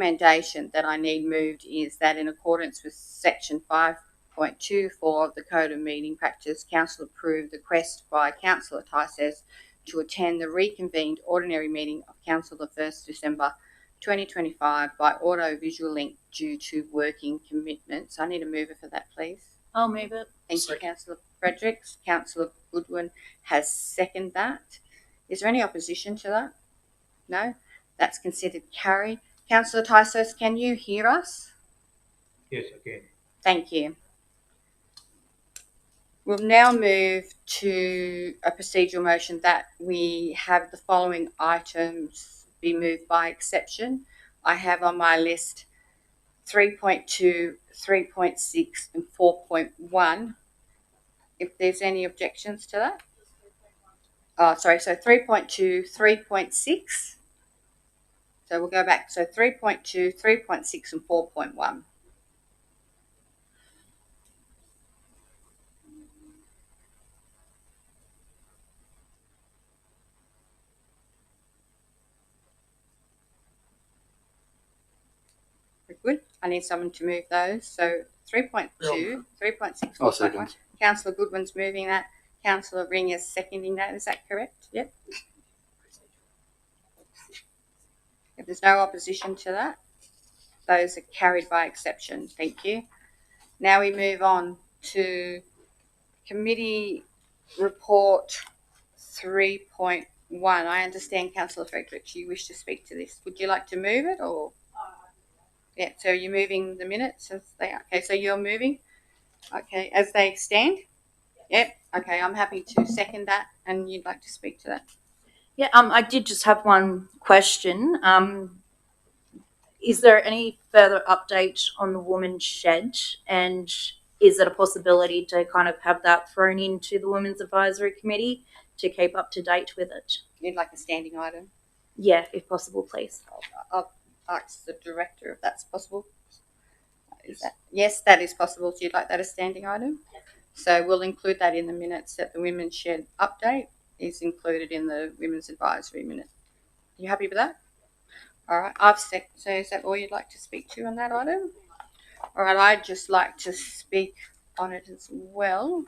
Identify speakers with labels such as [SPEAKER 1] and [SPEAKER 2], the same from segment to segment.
[SPEAKER 1] recommendation that I need moved is that in accordance with section 5.24 of the Code of Meeting Practice, Council approve the request by Councillor Tyses to attend the reconvened ordinary meeting of Council the 1st December 2025 by audio-visual link due to working commitments. I need a mover for that, please.
[SPEAKER 2] I'll move it.
[SPEAKER 1] Thank you, Councillor Fredericks. Councillor Goodwin has seconded that. Is there any opposition to that? No? That's considered carried. Councillor Tysos, can you hear us?
[SPEAKER 3] Yes, I can.
[SPEAKER 1] Thank you. We'll now move to a procedural motion that we have the following items be moved by exception. I have on my list 3.2, 3.6 and 4.1. If there's any objections to that. So 3.2, 3.6. So we'll go back. So 3.2, 3.6 and 4.1. Good. I need someone to move those. So 3.2, 3.6, 4.1. Councillor Goodwin's moving that. Councillor Ring is seconding that. Is that correct? Yep. If there's no opposition to that, those are carried by exception. Thank you. Now we move on to committee report 3.1. I understand, Councillor Fredericks, you wish to speak to this. Would you like to move it or? Yeah, so you're moving the minutes as they are. Okay, so you're moving, okay, as they stand? Yep, okay, I'm happy to second that, and you'd like to speak to that?
[SPEAKER 2] Yeah, I did just have one question. Is there any further update on the women's shed, and is it a possibility to kind of have that thrown into the Women's Advisory Committee to keep up to date with it?
[SPEAKER 1] You'd like a standing item?
[SPEAKER 2] Yeah, if possible, please.
[SPEAKER 1] I'll ask the director if that's possible. Yes, that is possible. So you'd like that as standing item? Yes. So we'll include that in the minutes that the Women's Shed update is included in the Women's Advisory minute. You happy with that? All right. So is that all you'd like to speak to on that item? All right. I'd just like to speak on it as well.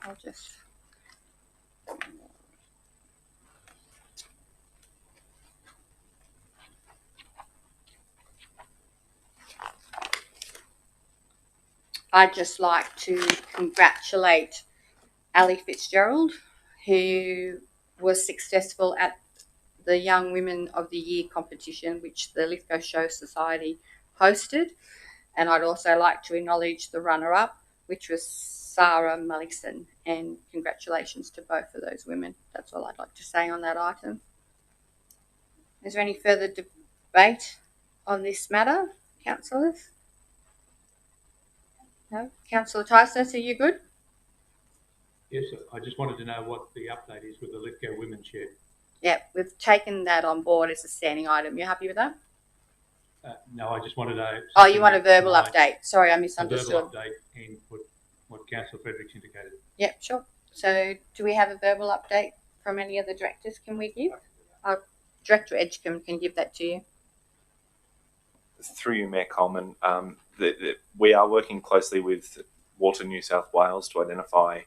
[SPEAKER 1] I'd just like to congratulate Ali Fitzgerald, who was successful at the Young Women of the Year competition, which the Lithgow Show Society hosted. And I'd also like to acknowledge the runner-up, which was Sarah Mulligan, and congratulations to both of those women. That's all I'd like to say on that item. Is there any further debate on this matter, councillors? No? Councillor Tyson, are you good?
[SPEAKER 3] Yes, I just wanted to know what the update is with the Lithgow Women's Shed.
[SPEAKER 1] Yeah, we've taken that on board as a standing item. You happy with that?
[SPEAKER 3] No, I just wanted to...
[SPEAKER 1] Oh, you want a verbal update? Sorry, I misunderstood.
[SPEAKER 3] A verbal update and what Councillor Fredericks indicated.
[SPEAKER 1] Yep, sure. So do we have a verbal update from any of the directors can we give? Director Edgecombe can give that to you.
[SPEAKER 4] Through you, Mayor Coleman, we are working closely with Water New South Wales to identify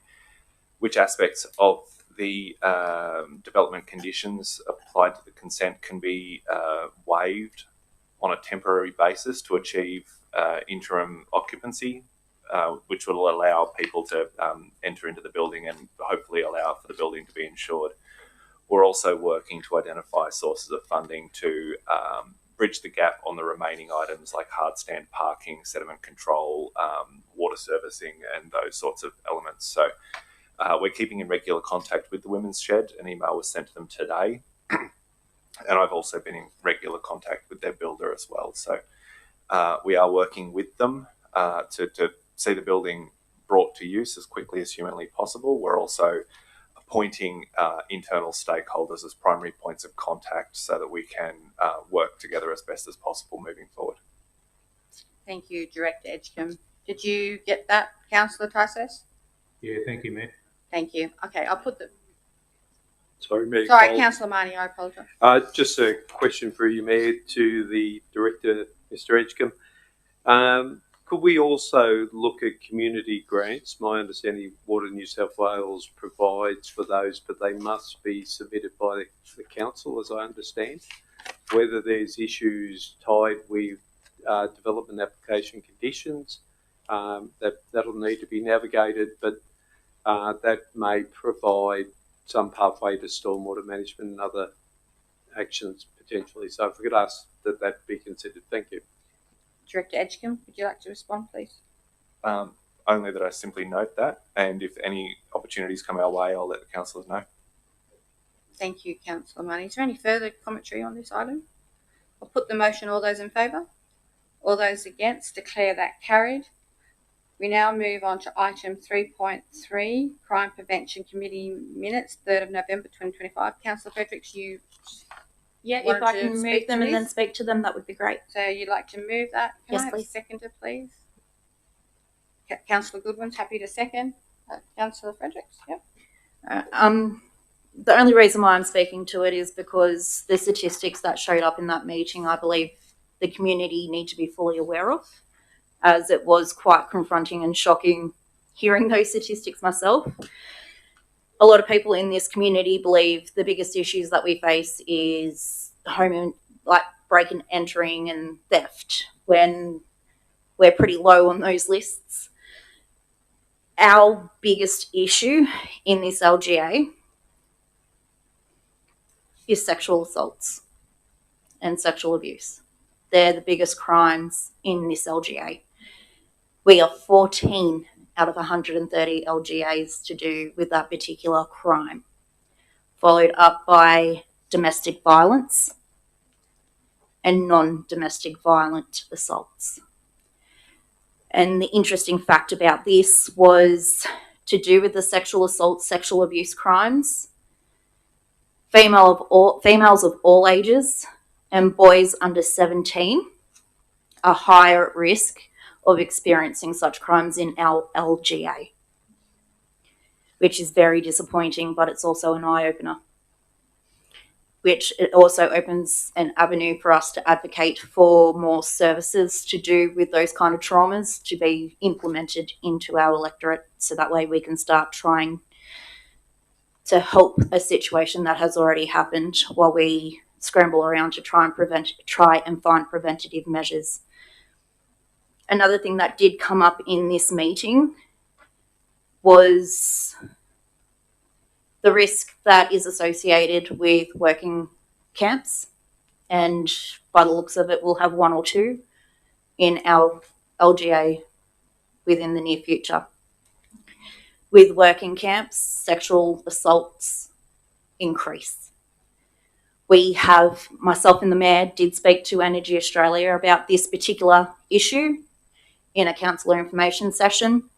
[SPEAKER 4] which aspects of the development conditions applied to the consent can be waived on a temporary basis to achieve interim occupancy, which will allow people to enter into the building and hopefully allow for the building to be insured. We're also working to identify sources of funding to bridge the gap on the remaining items like hard stand parking, sediment control, water servicing, and those sorts of elements. So we're keeping in regular contact with the Women's Shed. An email was sent to them today. And I've also been in regular contact with their builder as well. So we are working with them to see the building brought to use as quickly as humanly possible. We're also appointing internal stakeholders as primary points of contact so that we can work together as best as possible moving forward.
[SPEAKER 1] Thank you, Director Edgecombe. Did you get that, Councillor Tysos?
[SPEAKER 3] Yeah, thank you, Mayor.
[SPEAKER 1] Thank you. Okay, I'll put the...
[SPEAKER 5] Sorry, Mayor.
[SPEAKER 1] Sorry, Councillor Marnie, I apologise.
[SPEAKER 5] Just a question for you, Mayor, to the Director Mr. Edgecombe. Could we also look at community grants? My understanding, Water New South Wales provides for those, but they must be submitted by the council, as I understand. Whether there's issues tied with development application conditions, that'll need to be navigated, but that may provide some pathway to stormwater management and other actions potentially. So if we could ask that be considered. Thank you.
[SPEAKER 1] Director Edgecombe, would you like to respond, please?
[SPEAKER 4] Only that I simply note that, and if any opportunities come our way, I'll let the councillors know.
[SPEAKER 1] Thank you, Councillor Money. Is there any further commentary on this item? I'll put the motion. All those in favour? All those against? Declare that carried. We now move on to item 3.3, Crime Prevention Committee Minutes, 3rd of November 2025. Councillor Fredericks, you
[SPEAKER 2] Yeah, if
[SPEAKER 1] wanted
[SPEAKER 2] I
[SPEAKER 1] to
[SPEAKER 2] can move
[SPEAKER 1] speak
[SPEAKER 2] them
[SPEAKER 1] to
[SPEAKER 2] and then
[SPEAKER 1] this?
[SPEAKER 2] speak to them, that would be great.
[SPEAKER 1] So you'd like to move that? Can
[SPEAKER 2] Yes,
[SPEAKER 1] I have
[SPEAKER 2] please.
[SPEAKER 1] a seconder, please? Councillor Goodwin's happy to second. Councillor Fredericks, yep.
[SPEAKER 2] The only reason why I'm speaking to it is because the statistics that showed up in that meeting, I believe the community need to be fully aware of, as it was quite confronting and shocking hearing those statistics myself. A lot of people in this community believe the biggest issues that we face is break and entering and theft, when we're pretty low on those lists. Our biggest issue in this LGA is sexual assaults and sexual abuse. They're the biggest crimes in this LGA. We are 14 out of 130 LGAs to do with that particular crime, followed up by domestic violence and non-domestic violent assaults. And the interesting fact about this was to do with the sexual assault, sexual abuse crimes. Females of all ages and boys under 17 are higher at risk of experiencing such crimes in our LGA, which is very disappointing, but it's also an eye-opener, which it also opens an avenue for us to advocate for more services to do with those kind of traumas to be implemented into our electorate, so that way we can start trying to help a situation that has already happened while we scramble around to try and find preventative measures. Another thing that did come up in this meeting was the risk that is associated with working camps, and by the looks of it, we'll have one or two in our LGA within the near future. With working camps, sexual assaults increase. Myself and the Mayor did speak to Energy Australia about this particular issue in a councillor information session,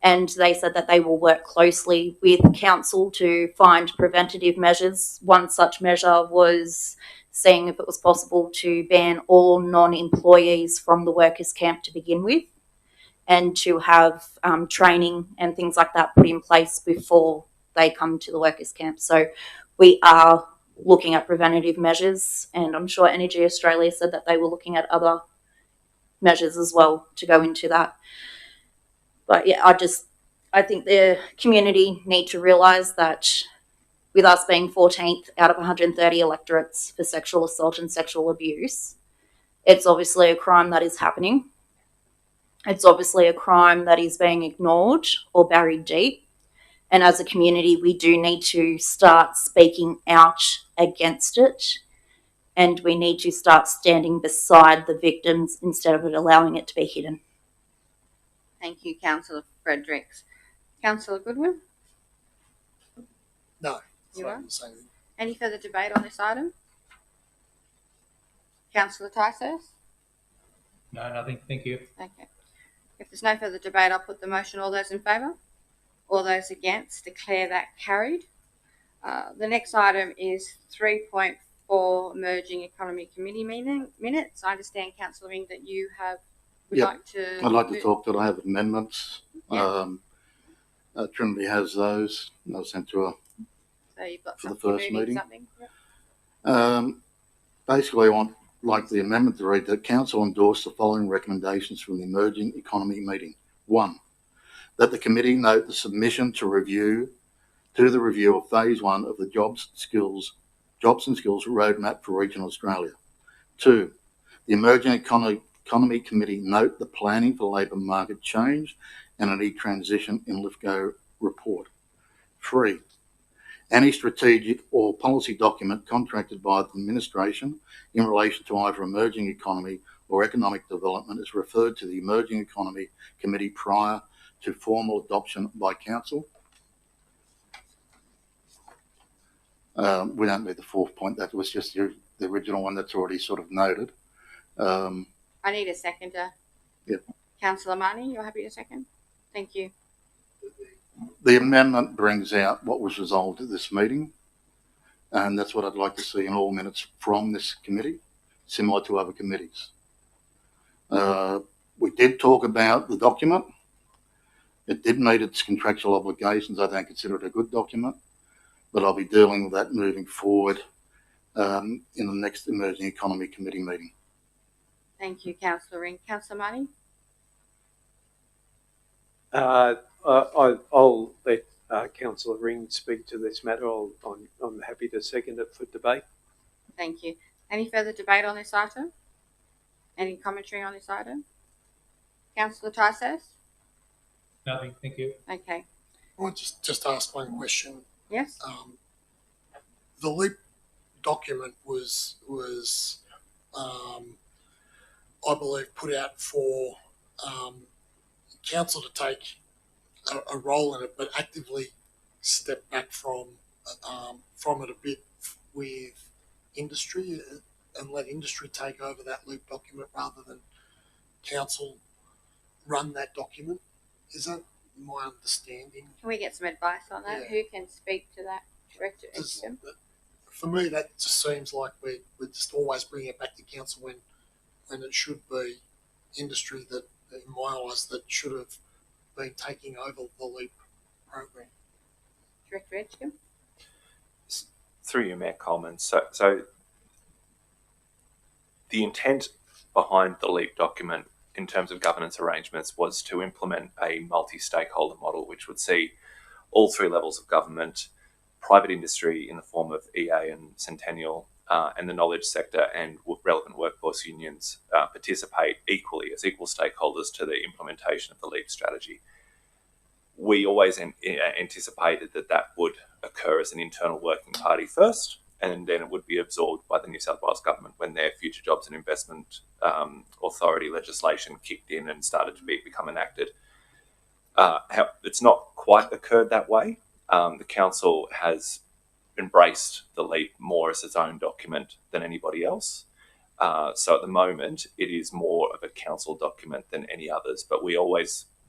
[SPEAKER 2] and they said that they will work closely with council to find preventative measures. One such measure was seeing if it was possible to ban all non-employees from the workers' camp to begin with, and to have training and things like that put in place before they come to the workers' camp. So we are looking at preventative measures, and I'm sure Energy Australia said that they were looking at other measures as well to go into that. But yeah, I think the community need to realise that with us being 14th out of 130 electorates for sexual assault and sexual abuse, it's obviously a crime that is happening. It's obviously a crime that is being ignored or buried deep. And as a community, we do need to start speaking out against it. And we need to start standing beside the victims instead of allowing it to be hidden.
[SPEAKER 1] Thank you, Councillor Fredericks. Councillor Goodwin?
[SPEAKER 6] No.
[SPEAKER 1] You are?
[SPEAKER 6] Same.
[SPEAKER 1] Any further debate on this item? Councillor Ticehurst?
[SPEAKER 3] No, nothing. Thank you.
[SPEAKER 1] Okay. If there's no further debate, I'll put the motion. All those in favour? All those against? Declare that carried. The next item is 3.4, Emerging Economy Committee minutes. I understand, Councillor Ring, that you would like to...
[SPEAKER 6] I'd like to talk that I have amendments.
[SPEAKER 1] Yeah.
[SPEAKER 6] Trinity has those. They were sent to her.
[SPEAKER 1] So you've got
[SPEAKER 6] For the
[SPEAKER 1] something,
[SPEAKER 6] first
[SPEAKER 1] moving
[SPEAKER 6] meeting.
[SPEAKER 1] something? Yep.
[SPEAKER 6] Basically, I want like the amendment to read that council endorse the following recommendations from the emerging economy meeting. 1, that the committee note the submission to the review of phase 1 of the Jobs and Skills Roadmap for Regional Australia. 2, the emerging economy committee note the planning for labour market change and any transition in Lithgow report. 3, any strategic or policy document contracted by the administration in relation to either emerging economy or economic development is referred to the Emerging Economy Committee prior to formal adoption by council. We don't need the fourth point. That was just the original one that's already sort of noted.
[SPEAKER 1] I need a seconder.
[SPEAKER 6] Yep.
[SPEAKER 1] Councillor Marnie, you're happy to second? Thank you.
[SPEAKER 6] The amendment brings out what was resolved at this meeting, and that's what I'd like to see in all minutes from this committee, similar to other committees. We did talk about the document. It did meet its contractual obligations. I don't consider it a good document, but I'll be dealing with that moving forward in the next Emerging Economy Committee meeting.
[SPEAKER 1] Thank you, Councillor Ring. Councillor Marnie?
[SPEAKER 5] I'll let Councillor Ring speak to this matter. I'm happy to second it for debate.
[SPEAKER 1] Thank you. Any further debate on this item? Any commentary on this item? Councillor Tysos?
[SPEAKER 3] Nothing, thank you.
[SPEAKER 1] Okay.
[SPEAKER 7] I want to just ask one question.
[SPEAKER 1] Yes?
[SPEAKER 7] The LEAP document was I believe, put out for council to take a role in it, but actively step back from it a bit with industry and let industry take over that LEAP document rather than council run that document. Is that my understanding?
[SPEAKER 1] Can we get some advice on that?
[SPEAKER 7] Yeah.
[SPEAKER 1] Who can speak to that? Director
[SPEAKER 7] Does-
[SPEAKER 1] Edgecombe?
[SPEAKER 7] For me, that just seems like we're just always bringing it back to council when it should be industry that, in my eyes, that should have been taking over the LEAP program.
[SPEAKER 1] Director Edgecombe?
[SPEAKER 4] Through you, Mayor Coleman. So the intent behind the LEAP document in terms of governance arrangements was to implement a multi-stakeholder model which would see all three levels of government, private industry in the form of EA and Centennial, and the knowledge sector and relevant workforce unions participate equally as equal stakeholders to the implementation of the LEAP strategy. We always anticipated that would occur as an internal working party first, and then it would be absorbed by the New South Wales government when their Future Jobs and Investment Authority legislation kicked in and started to become enacted. It's not quite occurred that way. The council has embraced the LEAP more as its own document than anybody else. So at the moment, it is more of a council document than any others, but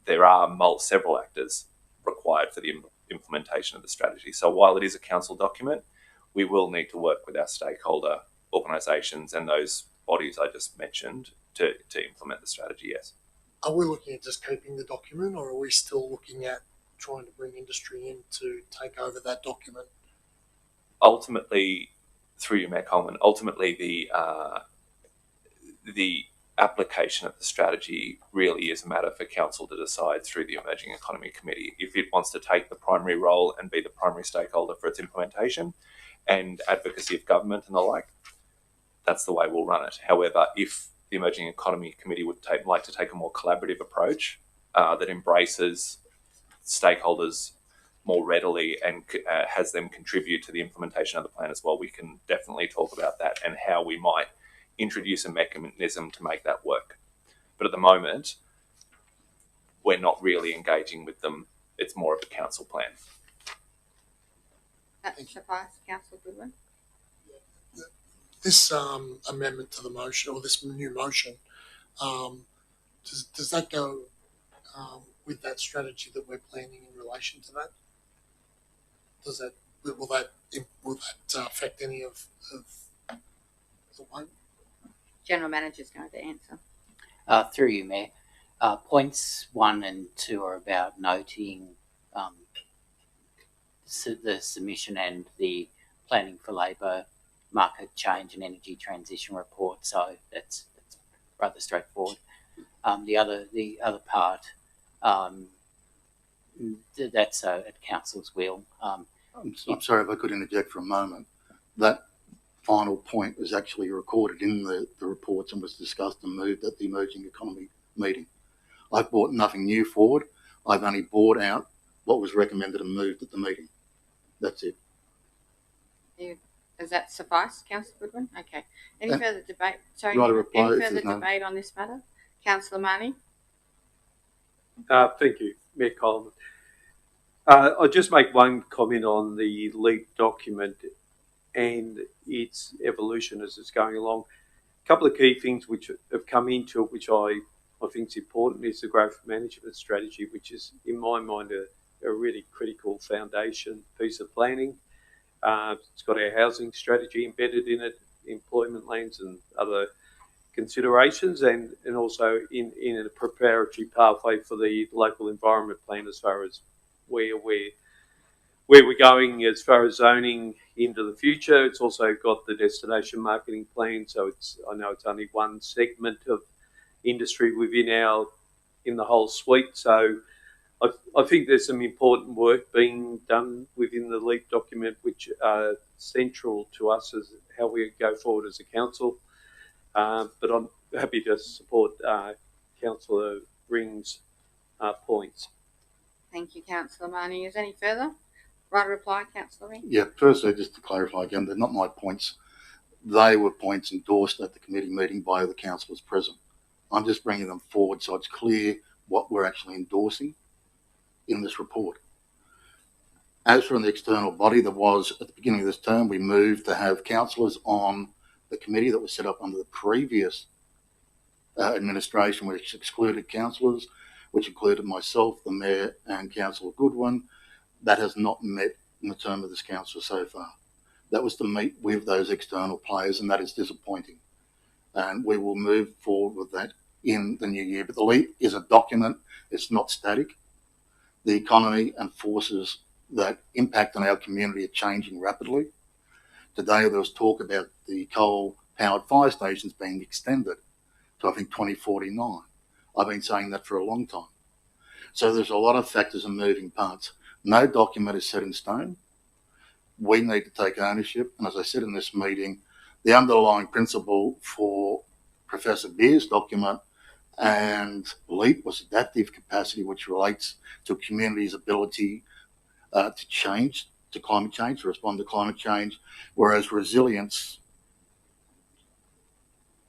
[SPEAKER 4] there are several actors required for the implementation of the strategy. So while it is a council document, we will need to work with our stakeholder organisations and those bodies I just mentioned to implement the strategy, yes.
[SPEAKER 7] Are we looking at just keeping the document, or are we still looking at trying to bring industry in to take over that document?
[SPEAKER 4] Ultimately, through you, Mayor Coleman, the application of the strategy really is a matter for council to decide through the Emerging Economy Committee. If it wants to take the primary role and be the primary stakeholder for its implementation and advocacy of government and the like, that's the way we'll run it. However, if the Emerging Economy Committee would like to take a more collaborative approach that embraces stakeholders more readily and has them contribute to the implementation of the plan as well, we can definitely talk about that and how we might introduce a mechanism to make that work. But at the moment, we're not really engaging with them. It's more of a council plan.
[SPEAKER 1] That suffice, Councillor Goodwin.
[SPEAKER 7] This amendment to the motion, or this new motion, does that go with that strategy that we're planning in relation to that? Will that affect any of the one?
[SPEAKER 1] General Manager's going to answer.
[SPEAKER 8] Through you, Mayor. Points 1 and 2 are about noting the submission and the planning for labour market change and energy transition report. So that's rather straightforward. The other part, that's at council's will.
[SPEAKER 6] I'm sorry if I could interject for a moment. That final point was actually recorded in the reports and was discussed and moved at the emerging economy meeting. I've brought nothing new forward. I've only brought out what was recommended and moved at the meeting. That's it.
[SPEAKER 1] Does that suffice, Councillor Goodwin? Okay. Any further debate? Sorry,
[SPEAKER 6] Right, reply
[SPEAKER 1] any
[SPEAKER 6] if
[SPEAKER 1] further
[SPEAKER 6] there's no-
[SPEAKER 1] debate on this matter? Councillor Marnie?
[SPEAKER 5] Thank you, Mayor Coleman. I'll just make one comment on the LEAP document and its evolution as it's going along. A couple of key things which have come into it, which I think is important, is the growth management strategy, which is, in my mind, a really critical foundation piece of planning. It's got our housing strategy embedded in it, employment lanes and other considerations, and also in a preparatory pathway for the local environment plan as far as where we're going as far as zoning into the future. It's also got the destination marketing plan, so I know it's only one segment of industry in the whole suite. So I think there's some important work being done within the LEAP document, which are central to us as how we go forward as a council. But I'm happy to support Councillor Ring's points.
[SPEAKER 1] Thank you, Councillor Marnie. Is there any further? Right reply, Councillor Ring?
[SPEAKER 6] Yeah, firstly, just to clarify again, they're not my points. They were points endorsed at the committee meeting by the councillors present. I'm just bringing them forward so it's clear what we're actually endorsing in this report. As for an external body, there was, at the beginning of this term, we moved to have councillors on the committee that was set up under the previous administration, which excluded councillors, which included myself, the Mayor, and Councillor Goodwin. That has not met in the term of this council so far. That was to meet with those external players, and that is disappointing. And we will move forward with that in the new year. But the LEAP is a document, it's not static. The economy and forces that impact on our community are changing rapidly. Today there was talk about the coal-powered fire stations being extended to, I think, 2049. I've been saying that for a long time. So there's a lot of factors and moving parts. No document is set in stone. We need to take ownership. And as I said in this meeting, the underlying principle for Professor Beer's document and LEAP was adaptive capacity, which relates to a community's ability to change, to climate change, to respond to climate change, whereas resilience,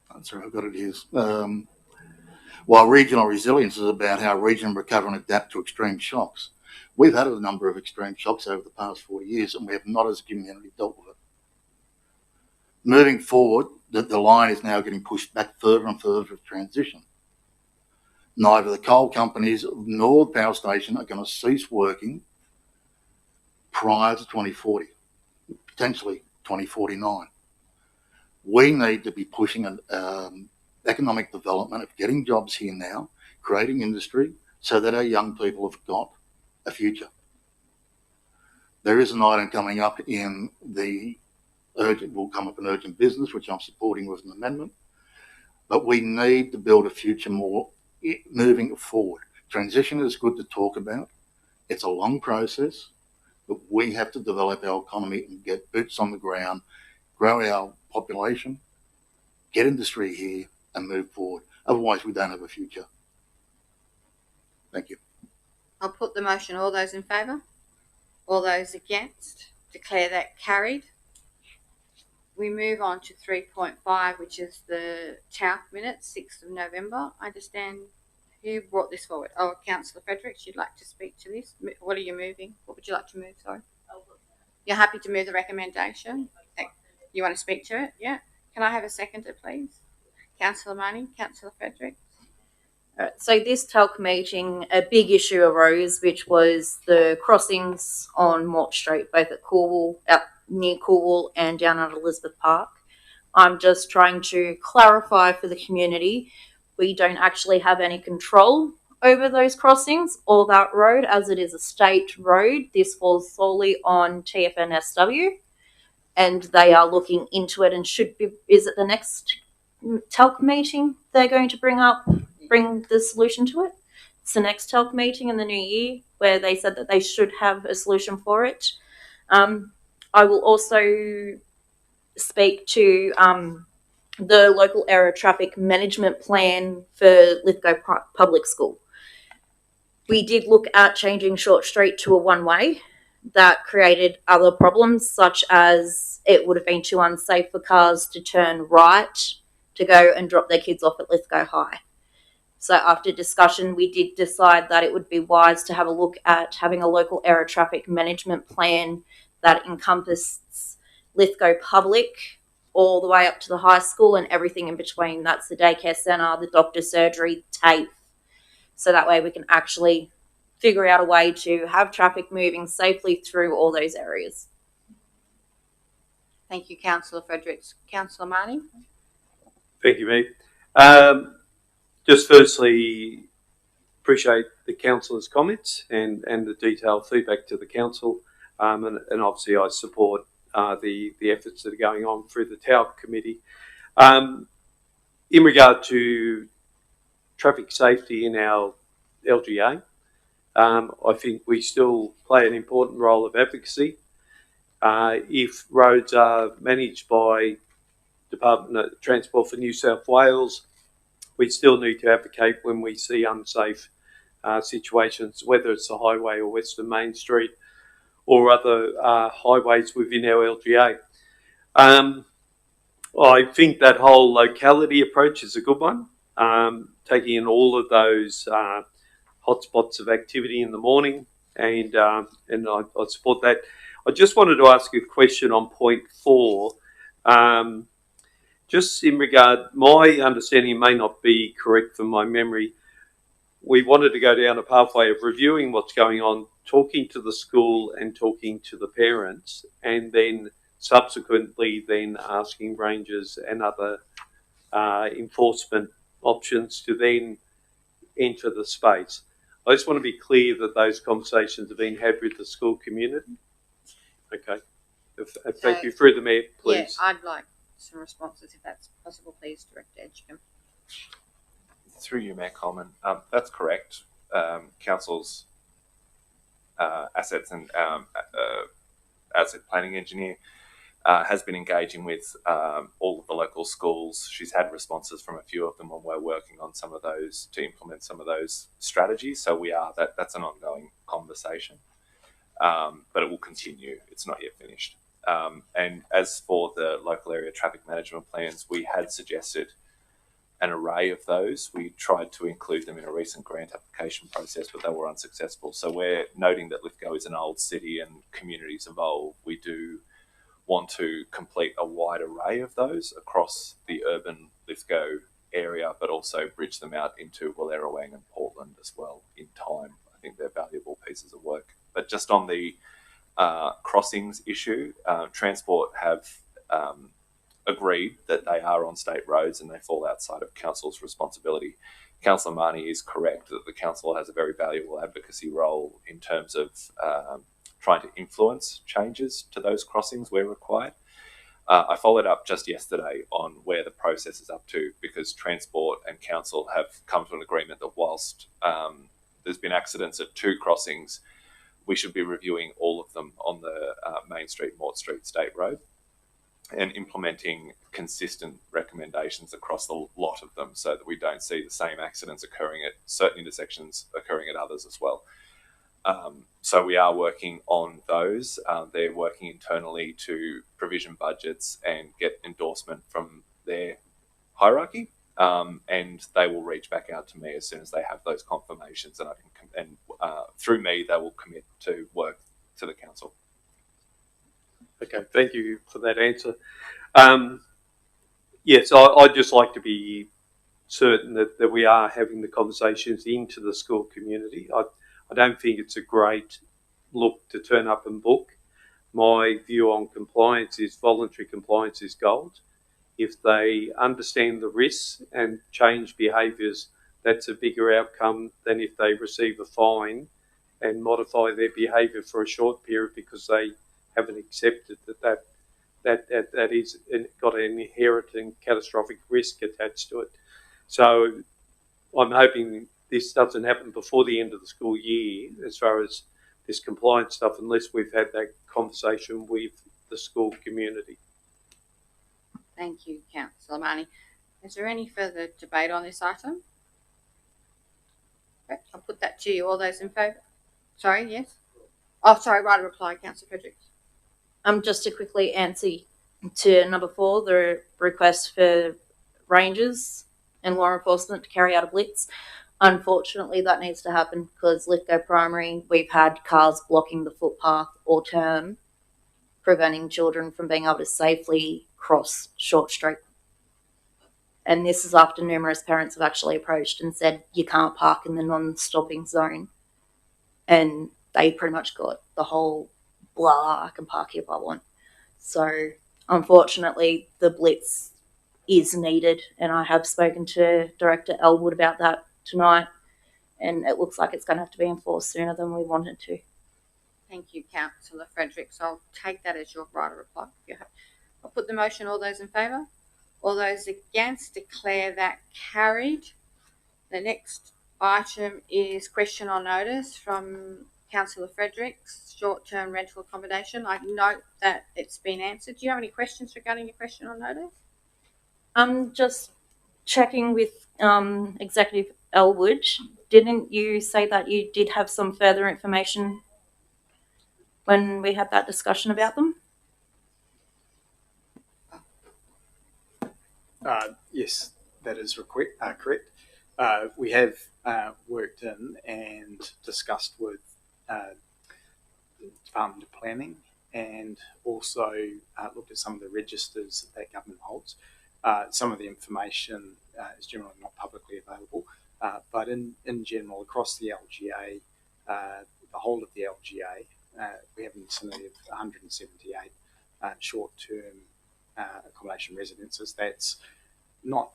[SPEAKER 6] I'm sorry, I've got it here. While regional resilience is about how regions recover and adapt to extreme shocks, we've had a number of extreme shocks over the past 40 years, and we have not as a community dealt with it. Moving forward, the line is now getting pushed back further and further with transition. Neither the coal companies nor the power station are going to cease working prior to 2040, potentially 2049. We need to be pushing an economic development of getting jobs here now, creating industry so that our young people have got a future. There is an item coming up in the urgent business, which I'm supporting with an amendment, but we need to build a future more moving forward. Transition is good to talk about. It's a long process, but we have to develop our economy and get boots on the ground, grow our population, get industry here and move forward. Otherwise, we don't have a future. Thank you.
[SPEAKER 1] I'll put the motion. All those in favour? All those against? Declare that carried. We move on to 3.5, which is the TAF minutes, 6th of November. I understand who brought this forward. Oh, Councillor Fredericks, you'd like to speak to this. What are you moving? What would you like to move? Sorry. You're happy to move the recommendation? You want to speak to it? Yeah. Can I have a seconder, please? Councillor Marnie, Councillor Fredericks.
[SPEAKER 2] So this TALC meeting, a big issue arose, which was the crossings on Mort Street, both at near Coolwell and down at Elizabeth Park. I'm just trying to clarify for the community, we don't actually have any control over those crossings or that road, as it is a state road. This falls solely on TFNSW. and they are looking into it and should be, is it the next TELC meeting they're going to bring the solution to it? It's the next TELC meeting in the new year where they said that they should have a solution for it. I will also speak to the local area traffic management plan for Lithgow Public School. We did look at changing Short Street to a one-way. That created other problems, such as it would have been too unsafe for cars to turn right to go and drop their kids off at Lithgow High. So after discussion, we did decide that it would be wise to have a look at having a local area traffic management plan that encompasses Lithgow Public all the way up to the high school and everything in between. That's the daycare centre, the doctor's surgery, TAFE. So that way we can actually figure out a way to have traffic moving safely through all those areas.
[SPEAKER 1] Thank you, Councillor Fredericks. Councillor Marnie?
[SPEAKER 5] Thank you, Meg. Just firstly, appreciate the councillor's comments and the detailed feedback to the council. And obviously I support the efforts that are going on through the TALC committee. In regard to traffic safety in our LGA, I think we still play an important role of advocacy. If roads are managed by Department of Transport for New South Wales, we still need to advocate when we see unsafe situations, whether it's the highway or Western Main Street or other highways within our LGA. I think that whole locality approach is a good one, taking in all of those hotspots of activity in the morning, and I support that. I just wanted to ask a question on point 4. Just in regard, my understanding may not be correct from my memory. We wanted to go down a pathway of reviewing what's going on, talking to the school and talking to the parents, and then subsequently then asking rangers and other enforcement options to then enter the space. I just want to be clear that those conversations have been had with the school community. Okay. Thank you. Through the Mayor, please.
[SPEAKER 1] Yeah, I'd like some responses if that's possible, please, Director Edgecombe.
[SPEAKER 4] Through you, Mayor Coleman. That's correct. Council's assets and asset planning engineer has been engaging with all of the local schools. She's had responses from a few of them, and we're working on some of those to implement some of those strategies. So we are that's an ongoing conversation, but it will continue. It's not yet finished. And as for the local area traffic management plans, we had suggested an array of those. We tried to include them in a recent grant application process, but they were unsuccessful. So we're noting that Lithgow is an old city and communities evolve. We do want to complete a wide array of those across the urban Lithgow area, but also bridge them out into Wallerawang and Portland as well in time. I think they're valuable pieces of work. But just on the crossings issue, Transport have agreed that they are on state roads and they fall outside of council's responsibility. Councillor Marnie is correct that the council has a very valuable advocacy role in terms of trying to influence changes to those crossings where required. I followed up just yesterday on where the process is up to, because Transport and council have come to an agreement that whilst there's been accidents at 2 crossings, we should be reviewing all of them on the Main Street, Mort Street State Road, and implementing consistent recommendations across the lot of them so that we don't see the same accidents occurring at certain intersections occurring at others as well. So we are working on those. They're working internally to provision budgets and get endorsement from their hierarchy, and they will reach back out to me as soon as they have those confirmations, and through me they will commit to work to the council.
[SPEAKER 5] Okay, thank you for that answer. Yes, I'd just like to be certain that we are having the conversations into the school community. I don't think it's a great look to turn up and book. My view on compliance is voluntary compliance is gold. If they understand the risks and change behaviours, that's a bigger outcome than if they receive a fine and modify their behaviour for a short period because they haven't accepted that that is got an inherent and catastrophic risk attached to it. So I'm hoping this doesn't happen before the end of the school year as far as this compliance stuff, unless we've had that conversation with the school community.
[SPEAKER 1] Thank you, Councillor Marnie. Is there any further debate on this item? Okay, I'll put that to you. All those in favour? Sorry, yes? Oh, sorry, right of reply, Councillor Fredericks.
[SPEAKER 2] Just to quickly answer to number 4, the request for rangers and law enforcement to carry out a blitz. Unfortunately, that needs to happen because Lithgow Primary, we've had cars blocking the footpath or turn, preventing children from being able to safely cross Short Street. And this is after numerous parents have actually approached and said, you can't park in the non-stopping zone. And they pretty much got the whole blah, I can park here if I want. So unfortunately, the blitz is needed, and I have spoken to Director Elwood about that tonight, and it looks like it's going to have to be enforced sooner than we wanted to.
[SPEAKER 1] Thank you, Councillor Fredericks. I'll take that as your right of reply. I'll put the motion. All those in favour? All those against? Declare that carried. The next item is question on notice from Councillor Fredericks, short-term rental accommodation. I note that it's been answered. Do you have any questions regarding your question on notice?
[SPEAKER 2] I'm just checking with Executive Elwood. Didn't you say that you did have some further information when we had that discussion about them?
[SPEAKER 9] Yes, that is correct. We have worked in and discussed with Department of Planning, and also looked at some of the registers that government holds. Some of the information is generally not publicly available, but in general, across the LGA, the whole of the LGA, we have an vicinity of 178 short-term accommodation residences. That's not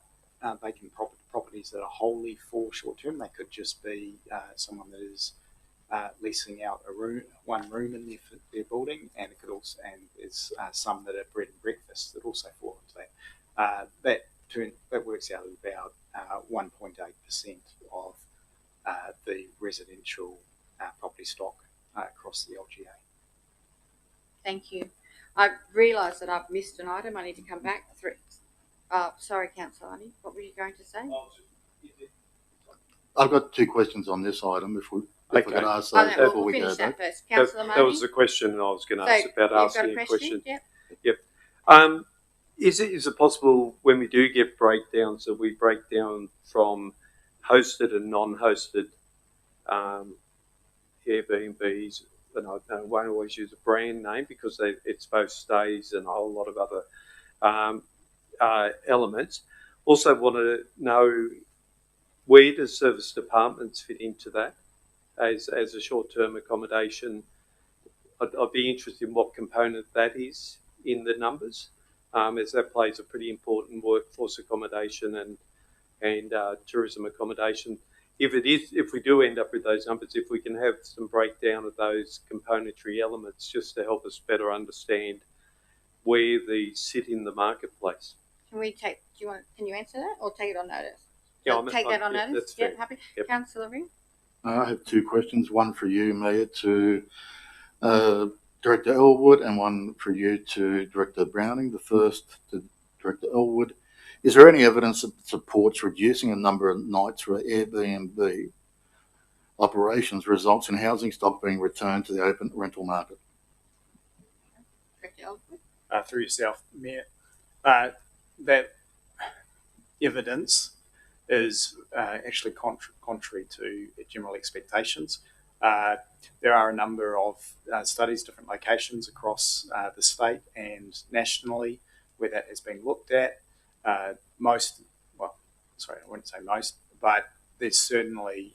[SPEAKER 9] vacant properties that are wholly for short-term. They could just be someone that is leasing out one room in their building, and it could also, and there's some that are bread and breakfast that also fall into that. That works out at about 1.8% of the residential property stock across the LGA.
[SPEAKER 1] Thank you. I realise that I've missed an item. I need to come back through. Sorry, Councillor Arnie, what were you going to say?
[SPEAKER 6] I've got 2 questions on this item. If we could ask those
[SPEAKER 1] We'll
[SPEAKER 6] before we go
[SPEAKER 1] finish
[SPEAKER 6] back.
[SPEAKER 1] that first. Councillor Marnie?
[SPEAKER 5] That was the question I was going to ask about asking a question.
[SPEAKER 1] Yep.
[SPEAKER 5] Is it possible when we do get breakdowns that we break down from hosted and non-hosted Airbnbs? And I won't always use a brand name because it's both stays and a whole lot of other elements. Also want to know, where does service departments fit into that as a short-term accommodation? I'd be interested in what component that is in the numbers, as that plays a pretty important workforce accommodation and tourism accommodation. If we do end up with those numbers, if we can have some breakdown of those componentry elements, just to help us better understand where these sit in the marketplace.
[SPEAKER 1] Can you answer that or take it on notice?
[SPEAKER 5] Yeah,
[SPEAKER 1] take that on notice.
[SPEAKER 5] That's fair.
[SPEAKER 1] Yeah, happy.
[SPEAKER 5] Yep.
[SPEAKER 1] Councillor Ring.
[SPEAKER 6] I have 2 questions, one for you, Mayor, to Director Elwood, and one for you to Director Browning. The first to Director Elwood. Is there any evidence that supports reducing the number of nights for Airbnb operations results in housing stock being returned to the open rental market?
[SPEAKER 1] Director Elwood.
[SPEAKER 9] Through yourself, Mayor, that evidence is actually contrary to general expectations. There are a number of studies, different locations across the state and nationally where that has been looked at. I wouldn't say most, but there's certainly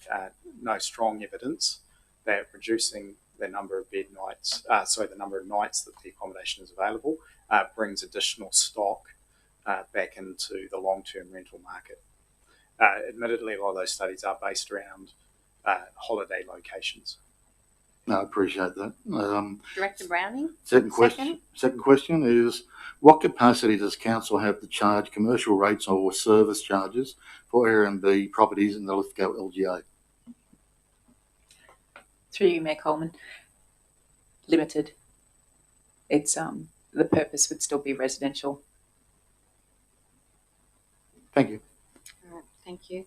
[SPEAKER 9] no strong evidence that reducing the number of the number of nights that the accommodation is available brings additional stock back into the long-term rental market. Admittedly, a lot of those studies are based around holiday locations.
[SPEAKER 6] No, I appreciate that.
[SPEAKER 1] Director Browning?
[SPEAKER 6] Second question is, what capacity does council have to charge commercial rates or service charges for Airbnb properties in the Lithgow LGA?
[SPEAKER 10] Through you, Mayor Coleman. Limited. It's the purpose would still be residential.
[SPEAKER 6] Thank you.
[SPEAKER 1] All right, thank you.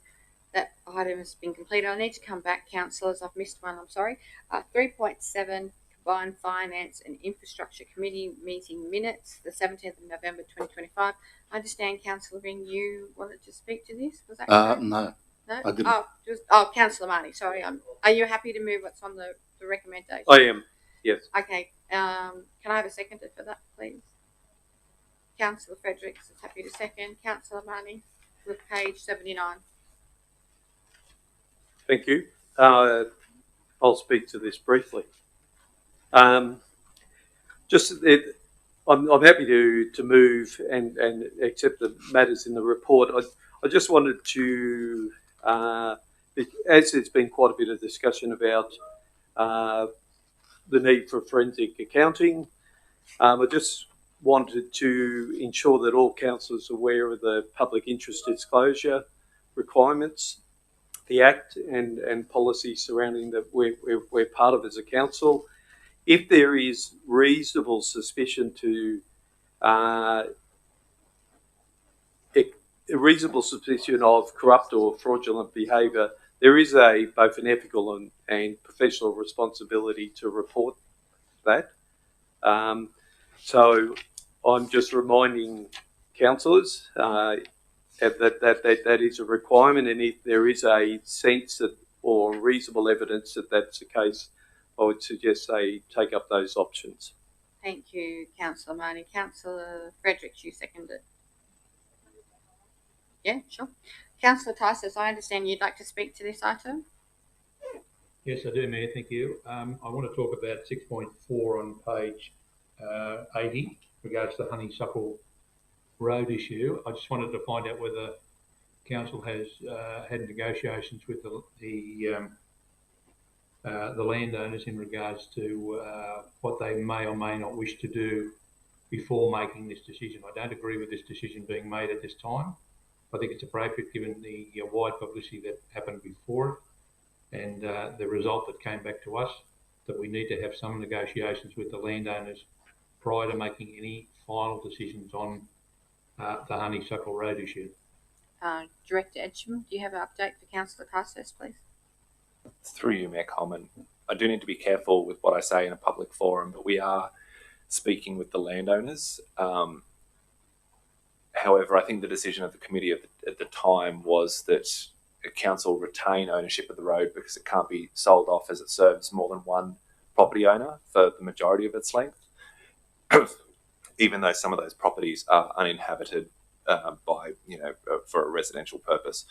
[SPEAKER 1] That item has been completed. I need to come back, councillors. I've missed one. I'm sorry. 3.7 Combined Finance and Infrastructure Committee meeting minutes, the 17th of November 2025. I understand, Councillor Ring, you wanted to speak to this. Was that correct?
[SPEAKER 6] No.
[SPEAKER 1] No.
[SPEAKER 6] I didn't.
[SPEAKER 1] Councillor Marnie. Sorry. Are you happy to move what's on the recommendation?
[SPEAKER 5] I am. Yes.
[SPEAKER 1] Okay. Can I have a seconder for that, please? Councillor Fredericks is happy to second. Councillor Marnie with page 79.
[SPEAKER 5] Thank you. I'll speak to this briefly. I'm happy to move and accept the matters in the report. I just wanted to, as there's been quite a bit of discussion about the need for forensic accounting, I just wanted to ensure that all councillors are aware of the public interest disclosure requirements, the Act and policy surrounding that we're part of as a council. If there is reasonable suspicion of corrupt or fraudulent behaviour, there is both an ethical and professional responsibility to report that. So I'm just reminding councillors that is a requirement, and if there is a sense or reasonable evidence that that's the case, I would suggest they take up those options.
[SPEAKER 1] Thank you, Councillor Marnie. Councillor Fredericks, you seconded. Yeah, sure. Councillor Tysus, I understand you'd like to speak to this item.
[SPEAKER 3] Yes, I do, Mayor. Thank you. I want to talk about 6.4 on page 80, regards to the Honeysuckle Road issue. I just wanted to find out whether council has had negotiations with the landowners in regards to what they may or may not wish to do before making this decision. I don't agree with this decision being made at this time. I think it's appropriate given the wide publicity that happened before it and the result that came back to us, that we need to have some negotiations with the landowners prior to making any final decisions on the Honeysuckle Road issue.
[SPEAKER 1] Director Edgecombe, do you have an update for Councillor Tysus, please?
[SPEAKER 4] Through you, Mayor Coleman. I do need to be careful with what I say in a public forum, but we are speaking with the landowners. However, I think the decision of the committee at the time was that council retain ownership of the road because it can't be sold off as it serves more than one property owner for the majority of its length, even though some of those properties are uninhabited for a residential purpose.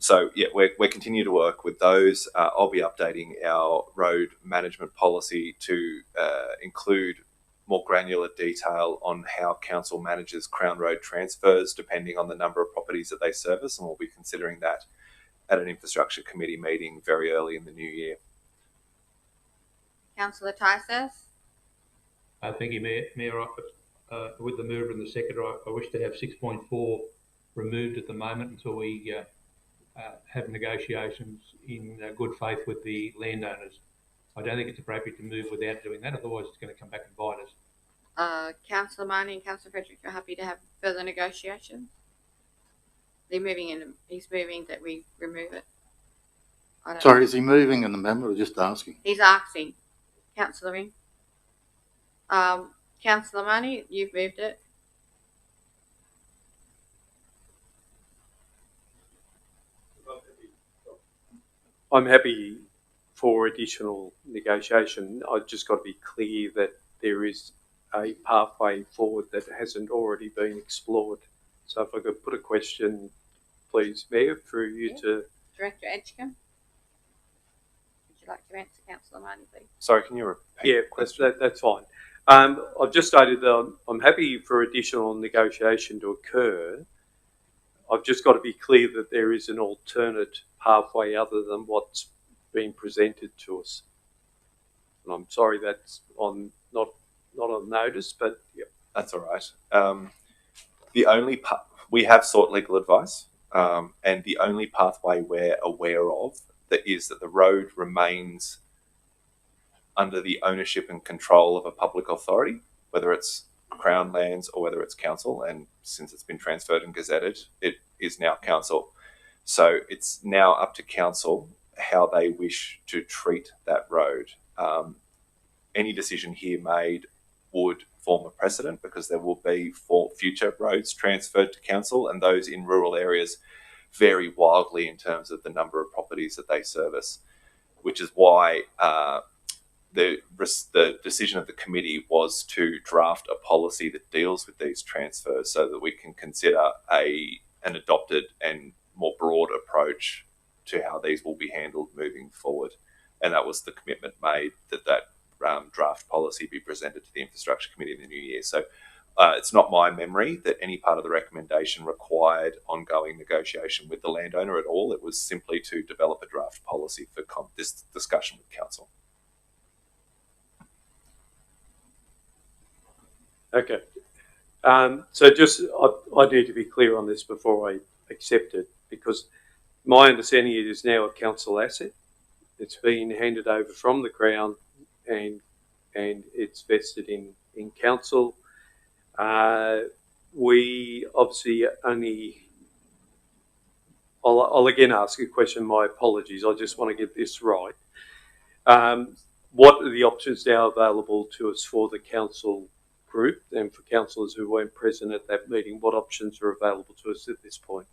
[SPEAKER 4] So yeah, we're continue to work with those. I'll be updating our road management policy to include more granular detail on how council manages Crown Road transfers depending on the number of properties that they service, and we'll be considering that at an infrastructure committee meeting very early in the new year.
[SPEAKER 1] Councillor Tysus?
[SPEAKER 3] Thank you, Mayor. With the mover and the seconder, I wish to have 6.4 removed at the moment until we have negotiations in good faith with the landowners. I don't think it's appropriate to move without doing that, otherwise it's going to come back and bite us.
[SPEAKER 1] Councillor Marnie and Councillor Frederick, you're happy to have further negotiations? He's moving that we remove it.
[SPEAKER 6] Sorry, is he moving an amendment or just asking?
[SPEAKER 1] He's asking. Councillor Ring. Councillor Marnie, you've moved it.
[SPEAKER 5] I'm happy for additional negotiation. I've just got to be clear that there is a pathway forward that hasn't already been explored. So if I could put a question, please, Mayor, through you to
[SPEAKER 1] Director Edgecombe. Would you like to answer Councillor Marnie, please?
[SPEAKER 4] Sorry, can you repeat?
[SPEAKER 5] Yeah, that's fine. I've just stated that I'm happy for additional negotiation to occur. I've just got to be clear that there is an alternate pathway other than what's been presented to us. And I'm sorry that's not on notice, but yeah.
[SPEAKER 4] That's all right. The only we have sought legal advice, and the only pathway we're aware of that is that the road remains under the ownership and control of a public authority, whether it's Crown Lands or whether it's council. And since it's been transferred and gazetted, it is now council. So it's now up to council how they wish to treat that road. Any decision here made would form a precedent because there will be for future roads transferred to council, and those in rural areas vary wildly in terms of the number of properties that they service, which is why the decision of the committee was to draft a policy that deals with these transfers so that we can consider an adopted and more broad approach to how these will be handled moving forward. And that was the commitment made that draft policy be presented to the Infrastructure Committee in the new year. So it's not my memory that any part of the recommendation required ongoing negotiation with the landowner at all. It was simply to develop a draft policy for this discussion with council.
[SPEAKER 5] Okay. So just, I need to be clear on this before I accept it, because my understanding it is now a council asset. It's been handed over from the Crown and it's vested in council. We obviously only, I'll again ask a question, my apologies, I just want to get this right. What are the options now available to us for the council group and for councillors who weren't present at that meeting? What options are available to us at this point?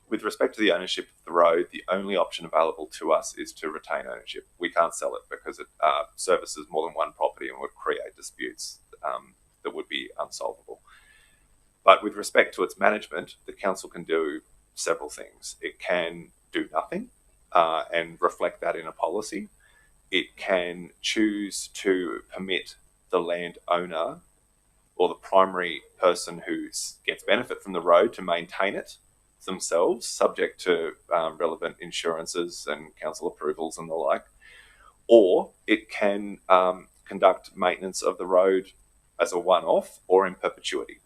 [SPEAKER 4] With respect to the ownership of the road, the only option available to us is to retain ownership. We can't sell it because it services more than one property and would create disputes that would be unsolvable. But with respect to its management, the council can do several things. It can do nothing and reflect that in a policy. It can choose to permit the landowner or the primary person who gets benefit from the road to maintain it themselves, subject to relevant insurances and council approvals and the like. Or it can conduct maintenance of the road as a one-off or in perpetuity.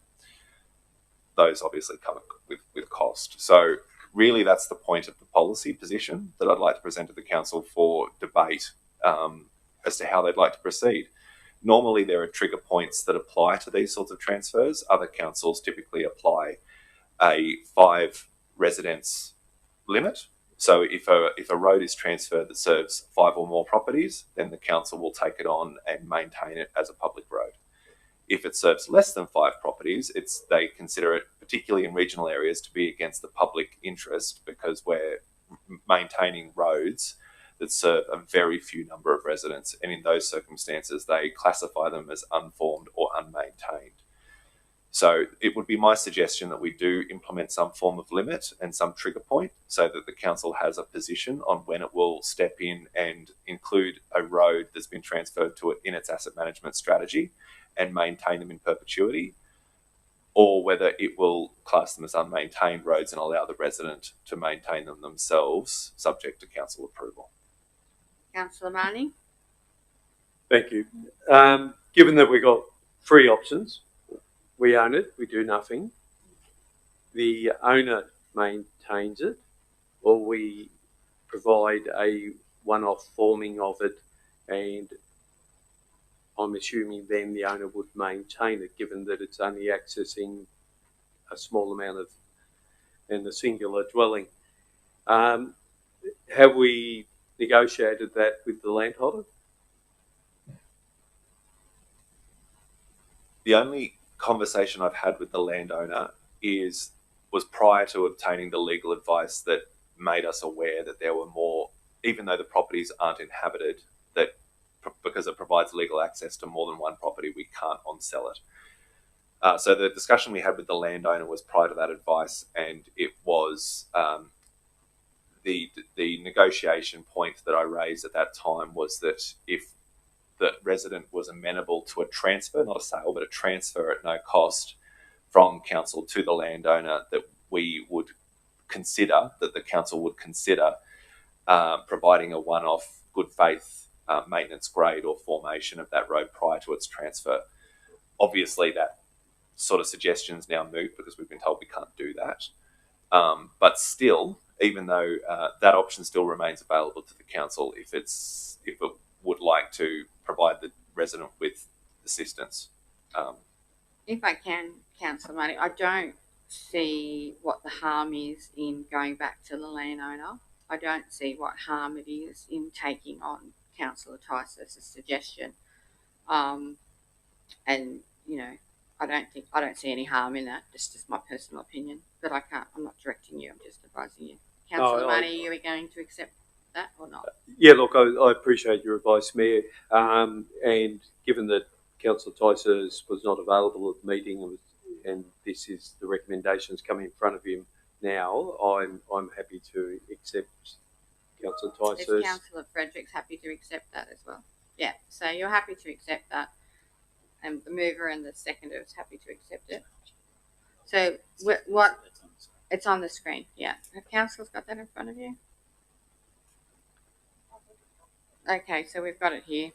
[SPEAKER 4] Those obviously come with cost. So really that's the point of the policy position that I'd like to present to the council for debate as to how they'd like to proceed. Normally there are trigger points that apply to these sorts of transfers. Other councils typically apply a 5 residence limit. So if a road is transferred that serves 5 or more properties, then the council will take it on and maintain it as a public road. If it serves less than 5 properties, they consider it, particularly in regional areas, to be against the public interest because we're maintaining roads that serve a very few number of residents. And in those circumstances, they classify them as unformed or unmaintained. So it would be my suggestion that we do implement some form of limit and some trigger point so that the council has a position on when it will step in and include a road that's been transferred to it in its asset management strategy and maintain them in perpetuity, or whether it will class them as unmaintained roads and allow the resident to maintain them themselves, subject to council approval.
[SPEAKER 1] Councillor Marnie?
[SPEAKER 5] Thank you. Given that we've got 3 options, we own it, we do nothing, the owner maintains it, or we provide a one-off forming of it, and I'm assuming then the owner would maintain it, given that it's only accessing a small amount of and a singular dwelling. Have we negotiated that with the landholder?
[SPEAKER 4] The only conversation I've had with the landowner was prior to obtaining the legal advice that made us aware that there were more, even though the properties aren't inhabited, that because it provides legal access to more than one property, we can't on-sell it. So the discussion we had with the landowner was prior to that advice, and it was the negotiation point that I raised at that time was that if the resident was amenable to a transfer, not a sale, but a transfer at no cost from council to the landowner, that we would consider, that the council would consider providing a one-off good faith maintenance grade or formation of that road prior to its transfer. Obviously, that sort of suggestion is now moot because we've been told we can't do that. But still, even though that option still remains available to the council if it would like to provide the resident with assistance.
[SPEAKER 1] If I can, Councillor Money, I don't see what the harm is in going back to the landowner. I don't see what harm it is in taking on Councillor Tice's suggestion. And you know, I don't see any harm in that. Just my personal opinion, but I'm not directing you. I'm just advising you. Councillor Money, you are going to accept that or not?
[SPEAKER 5] Yeah, look, I appreciate your advice, Mayor. And given that Councillor Tice was not available at the meeting, and this is the recommendations coming in front of him now, I'm happy to accept Councillor Tice's.
[SPEAKER 1] Is Councillor Fredericks happy to accept that as well? Yeah, so you're happy to accept that, and the mover and the seconder is happy to accept it. So what? It's on the screen. Yeah, have councillors got that in front of you? Okay, so we've got it here.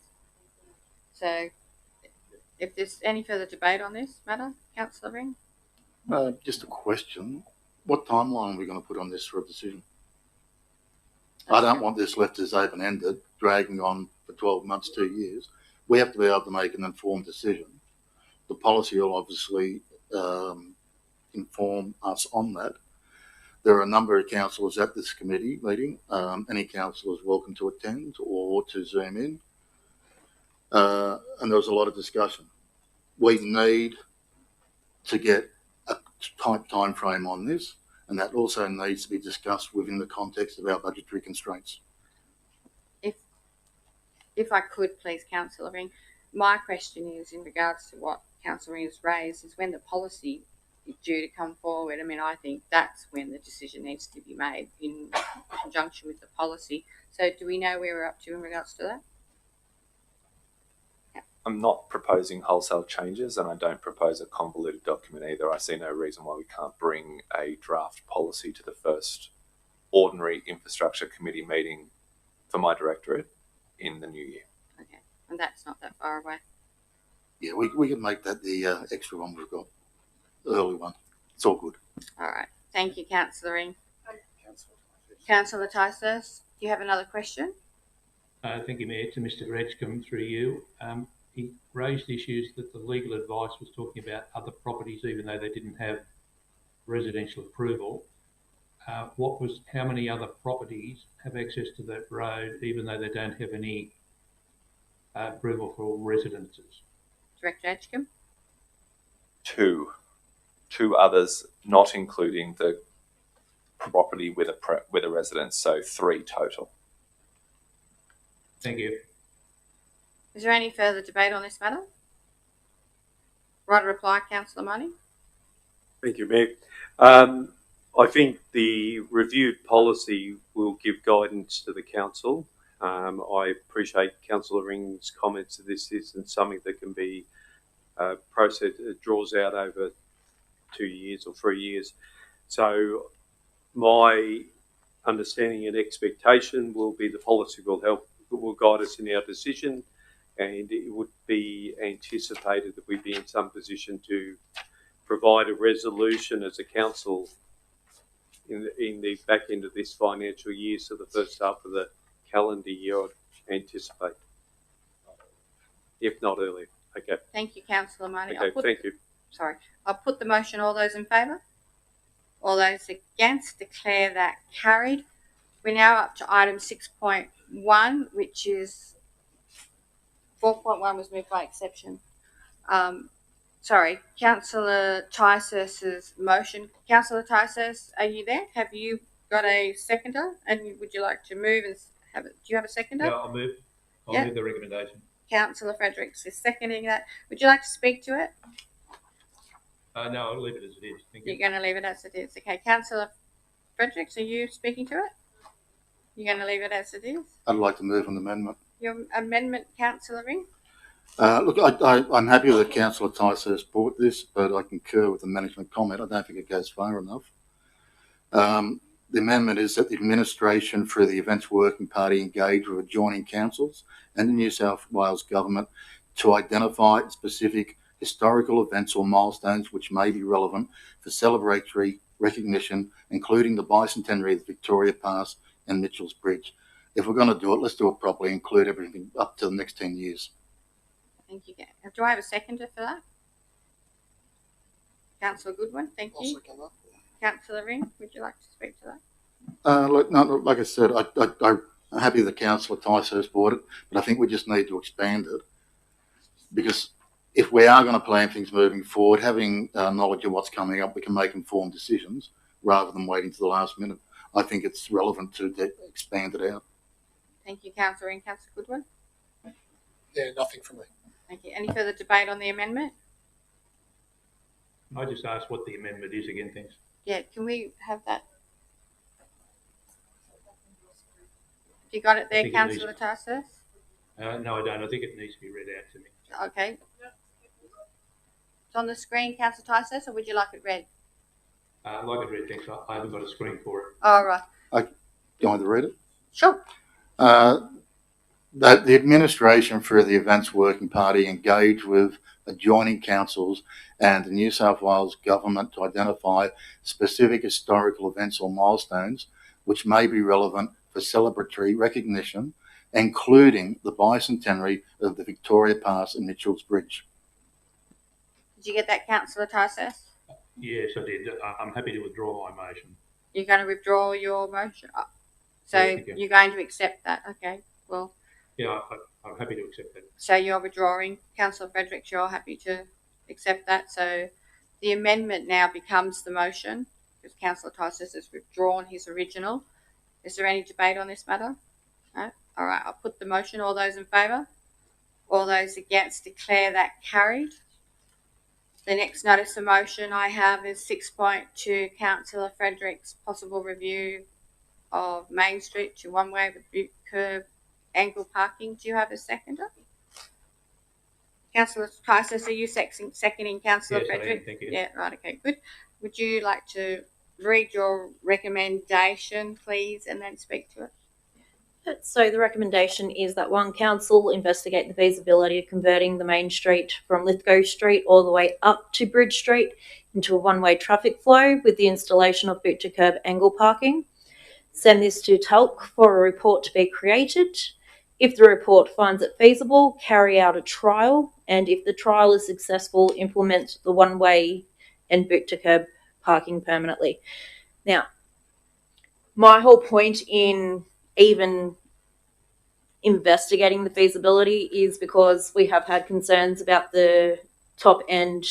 [SPEAKER 1] So, if there's any further debate on this matter, Councillor Ring?
[SPEAKER 6] Just a question. What timeline are we going to put on this for a decision? I don't want this left as open-ended, dragging on for 12 months, 2 years. We have to be able to make an informed decision. The policy will obviously inform us on that. There are a number of councillors at this committee meeting. Any councillor is welcome to attend or to Zoom in. And there was a lot of discussion. We need to get a tight time frame on this, and that also needs to be discussed within the context of our budgetary constraints.
[SPEAKER 1] If I could, please, Councillor Ring, my question is in regards to what Councillor Ring has raised, is when the policy is due to come forward. I mean, I think that's when the decision needs to be made in conjunction with the policy. So do we know where we're up to in regards to that?
[SPEAKER 4] I'm not proposing wholesale changes, and I don't propose a convoluted document either. I see no reason why we can't bring a draft policy to the first ordinary infrastructure committee meeting for my directorate in the new year.
[SPEAKER 1] Okay, and that's not that far away.
[SPEAKER 6] Yeah, we can make that the extra one we've got, the early one. It's all good.
[SPEAKER 1] All right. Thank you, Councillor Ring. Councillor Tice, do you have another question?
[SPEAKER 3] Thank you, Mayor. To Mr. Edgecombe, through you. He raised issues that the legal advice was talking about other properties, even though they didn't have residential approval. How many other properties have access to that road, even though they don't have any approval for residences?
[SPEAKER 1] Director Edgecombe?
[SPEAKER 4] Two others, not including the property with a residence, so 3 total.
[SPEAKER 3] Thank you.
[SPEAKER 1] Is there any further debate on this matter? Right reply, Councillor Money.
[SPEAKER 5] Thank you, Mayor. I think the reviewed policy will give guidance to the council. I appreciate Councillor Ring's comments that this isn't something that can be processed, it draws out over 2 years or 3 years. So my understanding and expectation will be the policy will guide us in our decision, and it would be anticipated that we'd be in some position to provide a resolution as a council in the back end of this financial year, so the first half of the calendar year, I'd anticipate, if not earlier. Okay.
[SPEAKER 1] Thank you, Councillor Money.
[SPEAKER 5] Okay, thank you.
[SPEAKER 1] Sorry. I'll put the motion. All those in favour? All those against? Declare that carried. We're now up to item 6.1, which is 4.1 was moved by exception. Sorry, Councillor Tice's motion. Councillor Tice, are you there? Have you got a seconder? And would you like to move and have it? Do you have a seconder?
[SPEAKER 3] Yeah, I'll move. I'll move the recommendation.
[SPEAKER 1] Councillor Fredericks is seconding that. Would you like to speak to it?
[SPEAKER 3] No, I'll leave it as it is. Thank you.
[SPEAKER 1] You're going to leave it as it is. Okay, Councillor Fredericks, are you speaking to it? You're going to leave it as it is?
[SPEAKER 6] I'd like to move an amendment.
[SPEAKER 1] Your amendment, Councillor Ring?
[SPEAKER 6] Look, I'm happy that Councillor Tice has brought this, but I concur with the management comment. I don't think it goes far enough. the amendment is that the administration through the Events Working Party engage with adjoining councils and the New South Wales Government to identify specific historical events or milestones which may be relevant for celebratory recognition, including the bicentenary of the Victoria Pass and Mitchell's Bridge. If we're going to do it, let's do it properly, include everything up to the next 10 years.
[SPEAKER 1] Thank you. Do I have a seconder for that? Councillor Goodwin, thank
[SPEAKER 7] I'll
[SPEAKER 1] you.
[SPEAKER 7] second that.
[SPEAKER 1] Councillor Ring, would you like to speak to that?
[SPEAKER 6] Like I said, I'm happy the Councillor Ticehurst bought it, but I think we just need to expand it, because if we are going to plan things moving forward, having knowledge of what's coming up, we can make informed decisions rather than waiting to the last minute. I think it's relevant to expand it out.
[SPEAKER 1] Thank you, Councillor Ring. Councillor Goodwin?
[SPEAKER 7] Yeah, nothing from me.
[SPEAKER 1] Thank you. Any further debate on the amendment?
[SPEAKER 3] I just asked what the amendment is again, thanks.
[SPEAKER 1] Yeah, can we have that? Have you got it there, Councillor Ticehurst?
[SPEAKER 3] No, I don't. I think it needs to be read out to me.
[SPEAKER 1] Okay. It's on the screen, Councillor Ticehurst, or would you like it read?
[SPEAKER 3] Like it read, thanks. I haven't got a screen for it.
[SPEAKER 1] All right.
[SPEAKER 6] Do you want me to read it?
[SPEAKER 1] Sure.
[SPEAKER 6] That the administration through the Events Working Party engage with adjoining councils and the New South Wales Government to identify specific historical events or milestones which may be relevant for celebratory recognition, including the bicentenary of the Victoria Pass and Mitchell's Bridge.
[SPEAKER 1] Did you get that, Councillor Ticehurst?
[SPEAKER 3] Yes, I did. I'm happy to withdraw my motion.
[SPEAKER 1] You're going to withdraw your motion? So
[SPEAKER 3] Yeah,
[SPEAKER 1] you're going to accept that? Okay. Well,
[SPEAKER 3] yeah, I'm happy to accept that.
[SPEAKER 1] so you're withdrawing. Councillor Fredericks, you're happy to accept that. So the amendment now becomes the motion because Councillor Ticehurst has withdrawn his original. Is there any debate on this matter? No? All right, I'll put the motion. All those in favour? All those against, declare that carried. The next notice of motion I have is 6.2, Councillor Fredericks, possible review of Main Street to one-way with curb angle parking. Do you have a seconder? Councillor Ticehurst, are you seconding Councillor
[SPEAKER 3] Yes, I am,
[SPEAKER 1] Frederick?
[SPEAKER 3] thank you.
[SPEAKER 1] Yeah, right, okay, good. Would you like to read your recommendation, please, and then speak to it?
[SPEAKER 2] So the recommendation is that one, council investigate the feasibility of converting the main street from Lithgow Street all the way up to Bridge Street into a one-way traffic flow with the installation of boot-to-curb angle parking. Send this to TALC for a report to be created. If the report finds it feasible, carry out a trial, and if the trial is successful, implement the one-way and boot-to-curb parking permanently. Now, my whole point in even investigating the feasibility is because we have had concerns about the top end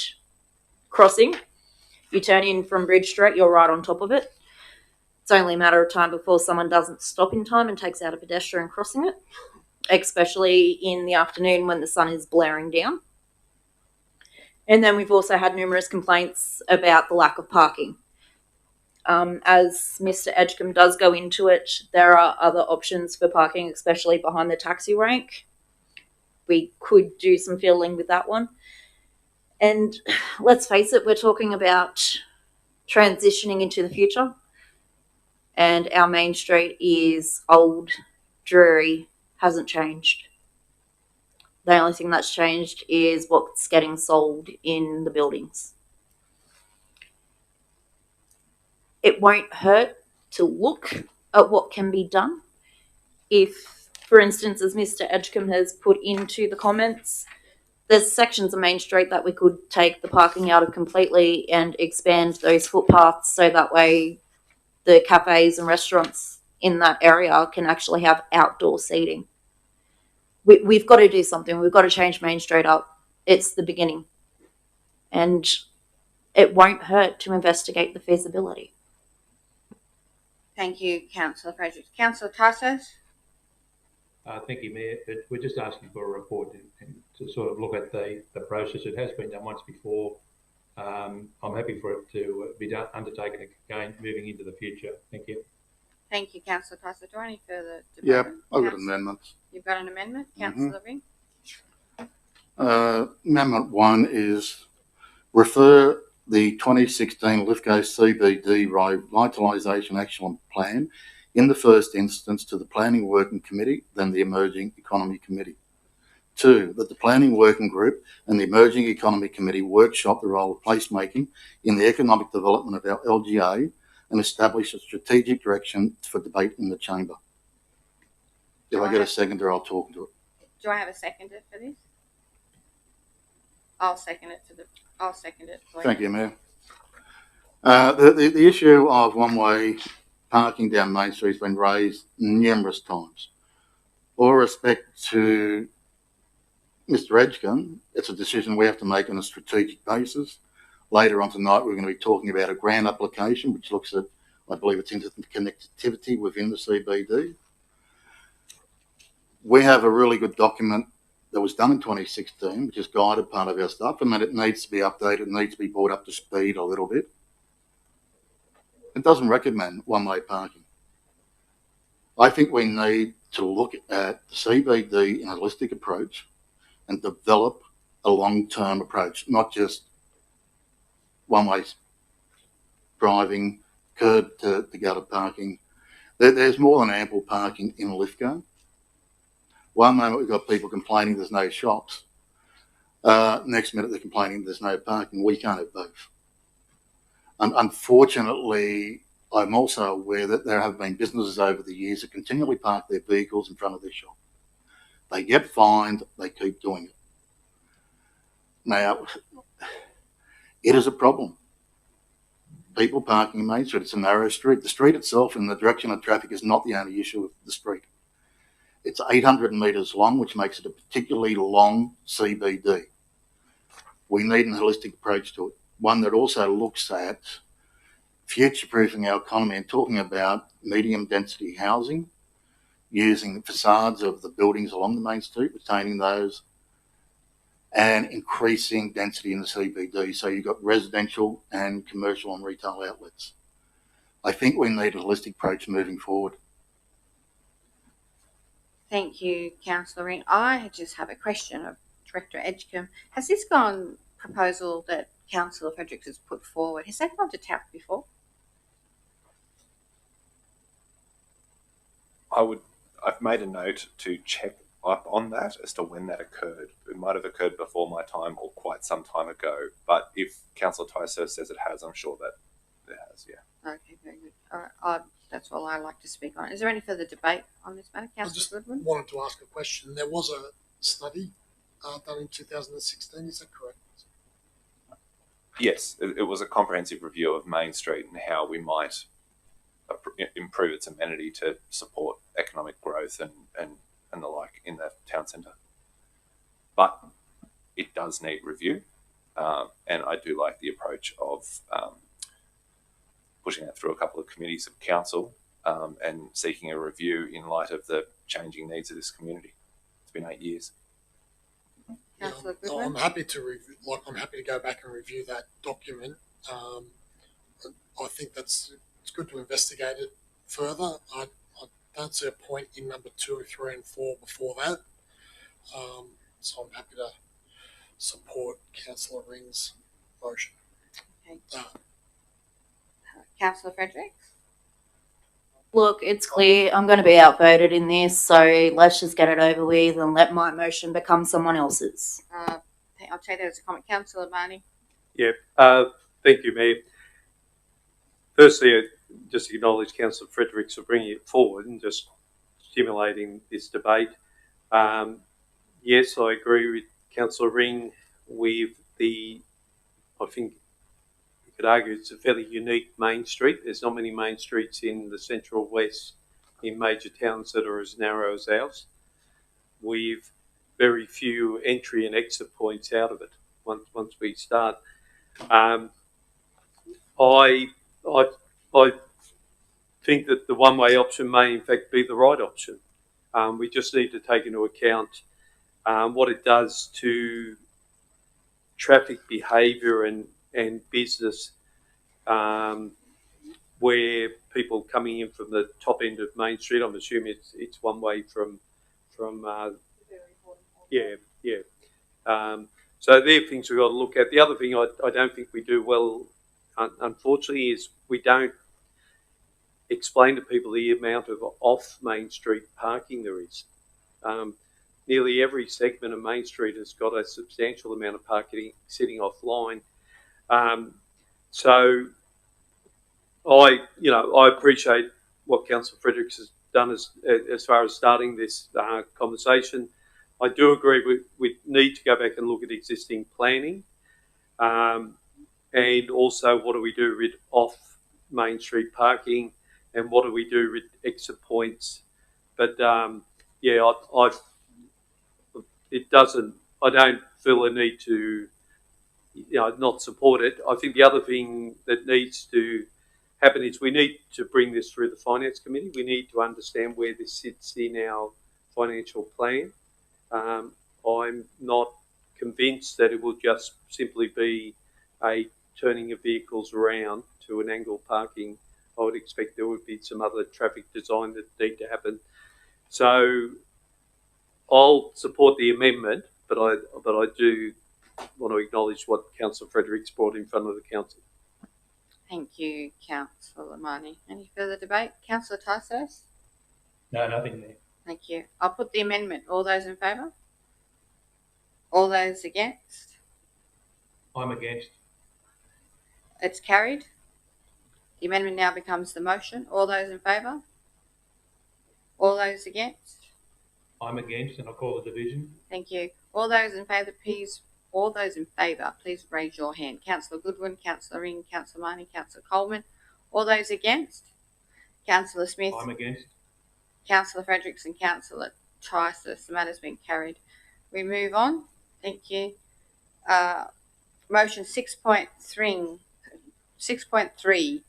[SPEAKER 2] crossing. You turn in from Bridge Street, you're right on top of it. It's only a matter of time before someone doesn't stop in time and takes out a pedestrian crossing it, especially in the afternoon when the sun is blaring down. And then we've also had numerous complaints about the lack of parking. As Mr. Edgecombe does go into it, there are other options for parking, especially behind the taxi rank. We could do some fiddling with that one. And let's face it, we're talking about transitioning into the future. And our main street is old, dreary, hasn't changed. The only thing that's changed is what's getting sold in the buildings. It won't hurt to look at what can be done. If, for instance, as Mr. Edgecombe has put into the comments, there's sections of Main Street that we could take the parking out of completely and expand those footpaths so that way the cafes and restaurants in that area can actually have outdoor seating. We've got to do something. We've got to change Main Street up. It's the beginning. And it won't hurt to investigate the feasibility.
[SPEAKER 1] Thank you, Councillor Frederick. Councillor Ticehurst?
[SPEAKER 3] Thank you, Mayor. But we're just asking for a report and to sort of look at the process. It has been done once before. I'm happy for it to be undertaken again moving into the future. Thank you.
[SPEAKER 1] Thank you, Councillor Ticehurst. Do I any further debate?
[SPEAKER 6] Yeah, I've got amendments.
[SPEAKER 1] You've got an amendment? Councillor Ring?
[SPEAKER 6] Amendment 1 is refer the 2016 Lithgow CBD Revitalisation Action Plan in the first instance to the Planning Working Committee, then the Emerging Economy Committee. 2, that the Planning Working Group and the Emerging Economy Committee workshop the role of placemaking in the economic development of our LGA and establish a strategic direction for debate in the chamber. If I get a seconder, I'll talk to it.
[SPEAKER 1] Do I have a seconder for this? I'll second it for
[SPEAKER 6] Thank you, Mayor. The issue of one-way parking down Main Street has been raised numerous times. All respect to Mr. Edgecombe, it's a decision we have to make on a strategic basis. Later on tonight, we're going to be talking about a grant application, which looks at, I believe it's interconnectivity within the CBD. We have a really good document that was done in 2016, which has guided part of our stuff, and that it needs to be updated, needs to be brought up to speed a little bit. It doesn't recommend one-way parking. I think we need to look at the CBD in a holistic approach and develop a long-term approach, not just one-way driving, curb to gutter parking. There's more than ample parking in Lithgow. One moment we've got people complaining there's no shops. Next minute they're complaining there's no parking. We can't have both. Unfortunately, I'm also aware that there have been businesses over the years that continually park their vehicles in front of their shop. They get fined, they keep doing it. Now, it is a problem. People parking in Main Street, it's a narrow street. The street itself and the direction of traffic is not the only issue of the street. It's 800 metres long, which makes it a particularly long CBD. We need a holistic approach to it, one that also looks at future-proofing our economy and talking about medium-density housing, using the facades of the buildings along the main street, retaining those, and increasing density in the CBD. So you've got residential and commercial and retail outlets. I think we need a holistic approach moving forward.
[SPEAKER 1] Thank you, Councillor Ring. I just have a question of Director Edgecombe. Has this proposal that Councillor Fredericks has put forward, has that gone to TAP before?
[SPEAKER 4] I've made a note to check up on that as to when that occurred. It might have occurred before my time or quite some time ago, but if Councillor Tyser says it has, I'm sure that it has, yeah.
[SPEAKER 1] Okay, very good. All right, that's all I'd like to speak on. Is there any further debate on this matter, Councillor Goodwin?
[SPEAKER 7] I just wanted to ask a question. There was a study done in 2016, is that correct?
[SPEAKER 4] Yes, it was a comprehensive review of Main Street and how we might improve its amenity to support economic growth and the like in the town centre. But it does need review, and I do like the approach of pushing that through a couple of committees of council and seeking a review in light of the changing needs of this community. It's been 8 years.
[SPEAKER 7] Yeah, I'm happy to review. I'm happy to go back and review that document. I think it's good to investigate it further. I don't see a point in number 2, 3, and 4 before that. So I'm happy to support Councillor Ring's motion.
[SPEAKER 1] Okay. Councillor Fredericks?
[SPEAKER 2] Look, it's clear I'm going to be outvoted in this, so let's just get it over with and let my motion become someone else's.
[SPEAKER 1] I'll take that as a comment. Councillor Barney?
[SPEAKER 5] Yeah, thank you, Mayor. Firstly, just acknowledge Councillor Fredericks for bringing it forward and just stimulating this debate. Yes, I agree with Councillor Ring with I think you could argue it's a fairly unique main street. There's not many main streets in the central west in major towns that are as narrow as ours. We've very few entry and exit points out of it once we start. I think that the one-way option may in fact be the right option. We just need to take into account what it does to traffic behaviour and business, where people coming in from the top end of Main Street. I'm assuming it's one way from So they're things we've got to look at. The other thing I don't think we do well, unfortunately, is we don't explain to people the amount of off Main Street parking there is. Nearly every segment of Main Street has got a substantial amount of parking sitting offline. So I appreciate what Councillor Fredericks has done as far as starting this conversation. I do agree we need to go back and look at existing planning, and also what do we do with off Main Street parking, and what do we do with exit points. But I don't feel a need to not support it. I think the other thing that needs to happen is we need to bring this through the Finance Committee. We need to understand where this sits in our financial plan. I'm not convinced that it will just simply be a turning of vehicles around to an angle parking. I would expect there would be some other traffic design that need to happen. So I'll support the amendment, but I do want to acknowledge what Councillor Fredericks brought in front of the council.
[SPEAKER 1] Thank you, Councillor Marnie. Any further debate? Councillor Tysos?
[SPEAKER 3] No, nothing there.
[SPEAKER 1] Thank you. I'll put the amendment. All those in favour? All those against?
[SPEAKER 3] I'm against.
[SPEAKER 1] It's carried. The amendment now becomes the motion. All those in favour? All those against?
[SPEAKER 3] I'm against, and I call the division.
[SPEAKER 1] Thank you. All those in favour, please raise your hand. Councillor Goodwin, Councillor Ring, Councillor Marnie, Councillor Coleman. All those against? Councillor Smith.
[SPEAKER 3] I'm against.
[SPEAKER 1] Councillor Fredericks and Councillor Tysos. The matter's been carried. We move on. Thank you. Motion 6.3.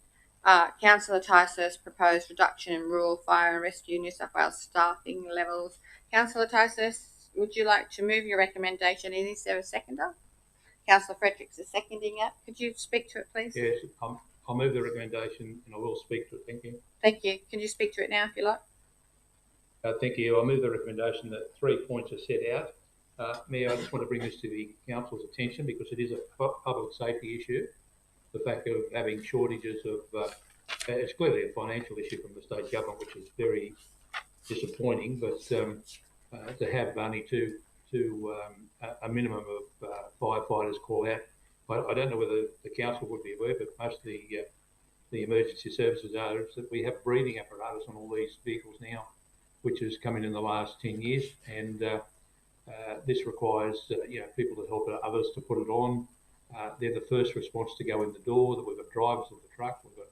[SPEAKER 1] Councillor Tysos proposed reduction in rural fire and rescue New South Wales staffing levels. Councillor Tysos, would you like to move your recommendation? And is there a seconder? Councillor Fredericks is seconding it. Could you speak to it, please?
[SPEAKER 3] Yes, I'll move the recommendation and I will speak to it. Thank you.
[SPEAKER 1] Thank you. Can you speak to it now if you like?
[SPEAKER 3] Thank you. I'll move the recommendation that 3 points are set out. Mayor, I just want to bring this to the council's attention because it is a public safety issue. The fact of having shortages of, it's clearly a financial issue from the state government, which is very disappointing, but to have only a minimum of firefighters call out, I don't know whether the council would be aware, but most of the emergency services are, is that we have breathing apparatus on all these vehicles now, which has come in the last 10 years, and this requires people to help others to put it on. They're the first response to go in the door. We've got drivers of the truck. We've got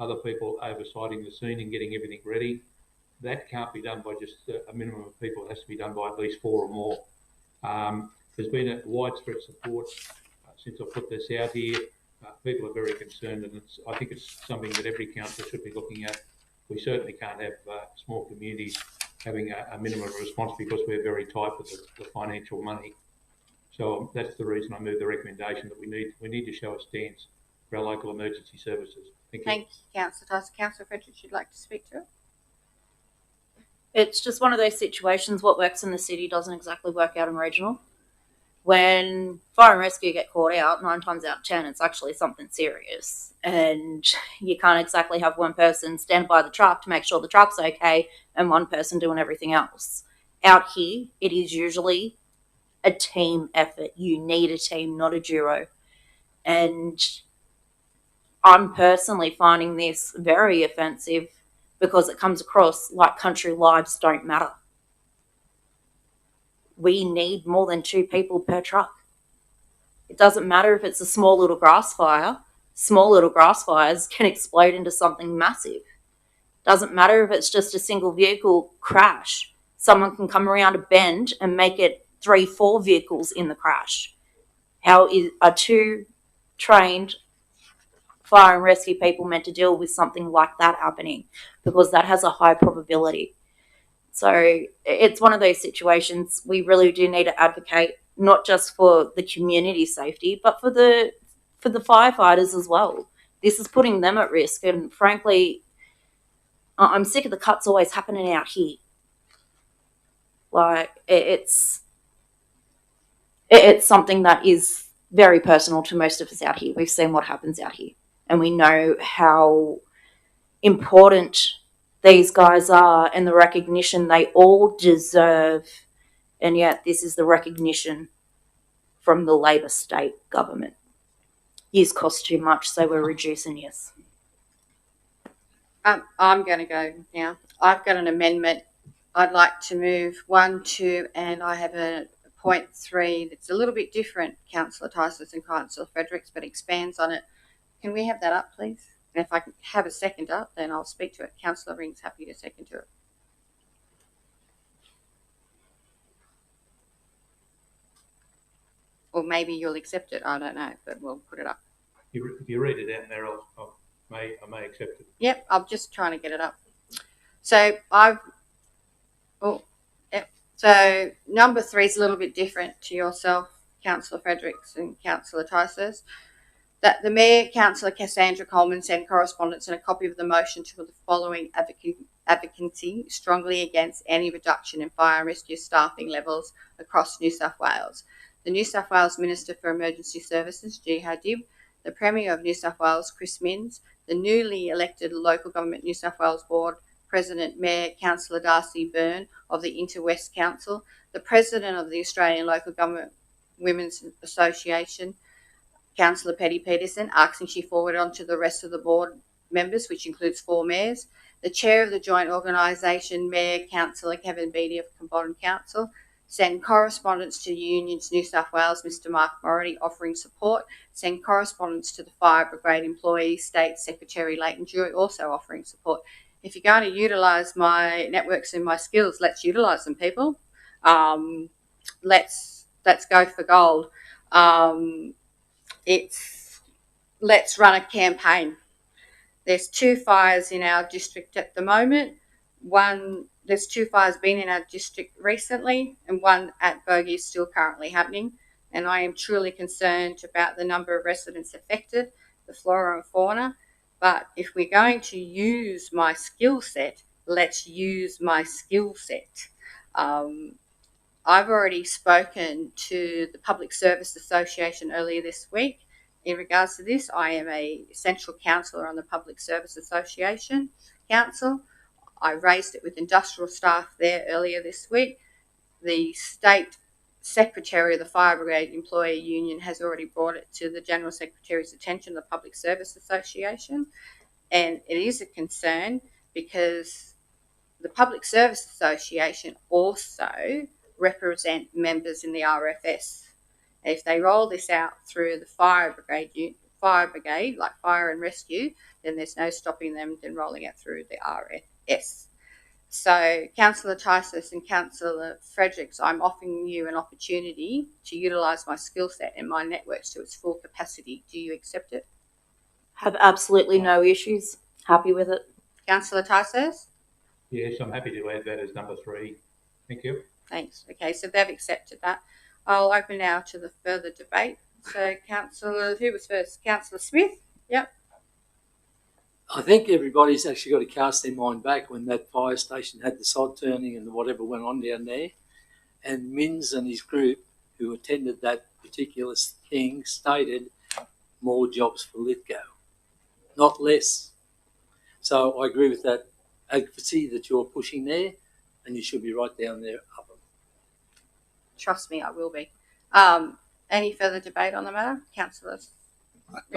[SPEAKER 3] other people oversighting the scene and getting everything ready. That can't be done by just a minimum of people. It has to be done by at least 4 or more. There's been a widespread support since I put this out here. People are very concerned, and I think it's something that every council should be looking at. We certainly can't have small communities having a minimum response because we're very tight with the financial money. So that's the reason I moved the recommendation that we need to show a stance for our local emergency services. Thank you.
[SPEAKER 1] Thank you, Councillor Tyson. Councillor Fredericks, you'd like to speak to it?
[SPEAKER 2] It's just one of those situations. What works in the city doesn't exactly work out in regional. When fire and rescue get caught out, 9 times out of 10, it's actually something serious. And you can't exactly have one person stand by the truck to make sure the truck's okay and one person doing everything else. Out here, it is usually a team effort. You need a team, not a duo. And I'm personally finding this very offensive because it comes across like country lives don't matter. We need more than 2 people per truck. It doesn't matter if it's a small little grass fire. Small little grass fires can explode into something massive. Doesn't matter if it's just a single vehicle crash. Someone can come around a bend and make it 3-4 vehicles in the crash. How are 2 trained fire and rescue people meant to deal with something like that happening? Because that has a high probability. So it's one of those situations we really do need to advocate, not just for the community safety, but for the firefighters as well. This is putting them at risk, and frankly, I'm sick of the cuts always happening out here. Like, it's It's something that is very personal to most of us out here. We've seen what happens out here, and we know how important these guys are and the recognition they all deserve. And yet, this is the recognition from the Labor state government. Years cost too much, so we're reducing years.
[SPEAKER 1] I'm going to go now. I've got an amendment. I'd like to move 1, 2, and I have a point 3 that's a little bit different, Councillor Tyson and Councillor Fredericks, but expands on it. Can we have that up, please? And if I can have a second up, then I'll speak to it. Councillor Ring's happy to second to it. Or maybe you'll accept it. I don't know, but we'll put it up.
[SPEAKER 3] If you read it out there, I may accept it.
[SPEAKER 1] Yep, I'm just trying to get it up. So So number 3 is a little bit different to yourself, Councillor Fredericks and Councillor Tyson. That the Mayor, Councillor Cassandra Coleman, send correspondence and a copy of the motion to the following advocacy strongly against any reduction in fire and rescue staffing levels across New South Wales. The New South Wales Minister for Emergency Services, G. Hadib, the Premier of New South Wales, Chris Minns, the newly elected Local Government New South Wales Board President, Mayor, Councillor Darcy Byrne of the Inter-West Council, the President of the Australian Local Government Women's Association, Councillor Petty Peterson, asking she forward on to the rest of the board members, which includes 4 mayors, the Chair of the Joint Organisation, Mayor, Councillor Kevin Beattie of Combodon Council, send correspondence to Unions New South Wales, Mr. Mark Morrity, offering support, send correspondence to the Fire Brigade Employee State Secretary Leighton Drury, also offering support. If you're going to utilise my networks and my skills, let's utilise them, people. Let's go for gold. Let's run a campaign. There's 2 fires in our district at the moment. There's 2 fires been in our district recently, and one at Bogey is still currently happening. And I am truly concerned about the number of residents affected, the flora and fauna. But if we're going to use my skill set, let's use my skill set. I've already spoken to the Public Service Association earlier this week in regards to this. I am a central councillor on the Public Service Association Council. I raised it with industrial staff there earlier this week. The State Secretary of the Fire Brigade Employee Union has already brought it to the General Secretary's attention, the Public Service Association, and it is a concern because the Public Service Association also represent members in the RFS. And if they roll this out through the fire brigade, like fire and rescue, then there's no stopping them than rolling it through the RFS. So, Councillor Tyson and Councillor Fredericks, I'm offering you an opportunity to utilise my skill set and my networks to its full capacity. Do you accept it?
[SPEAKER 2] Have absolutely no issues. Happy with it.
[SPEAKER 1] Councillor Tyson?
[SPEAKER 3] Yes, I'm happy to add that as number 3. Thank you.
[SPEAKER 1] Thanks. Okay, so they've accepted that. I'll open now to the further debate. So, Councillor, who was first? Councillor Smith? Yep.
[SPEAKER 11] I think everybody's actually got to cast their mind back when that fire station had the sod turning and whatever went on down there. And Minns and his group, who attended that particular thing, stated more jobs for Lithgow, not less. So I agree with that advocacy that you're pushing there, and you should be right down there up them.
[SPEAKER 1] Trust me, I will be. Any further debate on the matter? Councillors?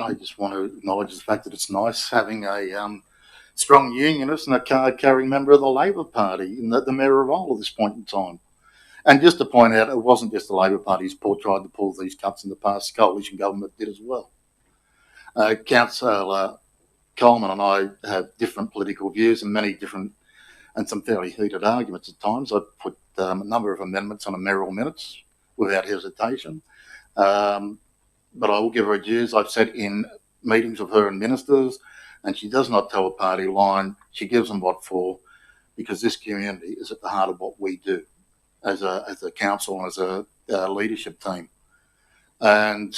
[SPEAKER 6] I just want to acknowledge the fact that it's nice having a strong unionist and a card-carrying member of the Labor Party in the mayor role at this point in time. And just to point out, it wasn't just the Labor Party who tried to pull these cuts in the past. The coalition government did as well. Councillor Coleman and I have different political views and many different and some fairly heated arguments at times. I put a number of amendments on the mayoral minutes without hesitation. But I will give her a dues. I've sat in meetings with her and ministers, and she does not tell a party line. She gives them what for, because this community is at the heart of what we do as a council and as a leadership team. And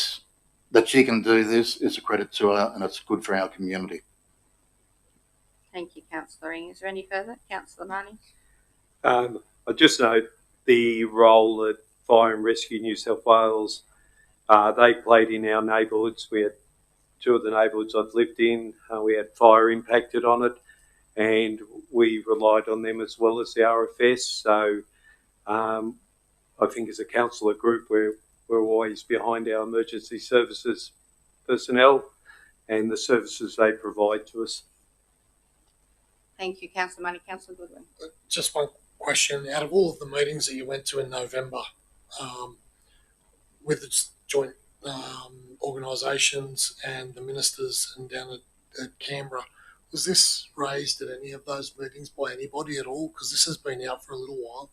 [SPEAKER 6] that she can do this is a credit to her, and it's good for our community.
[SPEAKER 1] Thank you, Councillor Ing. Is there any further? Councillor Marnie?
[SPEAKER 5] I just note the role that Fire and Rescue New South Wales. They played in our neighbourhoods. We had two of the neighbourhoods I've lived in. We had fire impacted on it, and we relied on them as well as the RFS. So I think as a councillor group, we're always behind our emergency services personnel and the services they provide to us.
[SPEAKER 1] Thank you, Councillor Money. Councillor Goodwin.
[SPEAKER 7] Just one question. Out of all of the meetings that you went to in November, with its joint organisations and the ministers and down at Canberra, was this raised at any of those meetings by anybody at all? Because this has been out for a little while.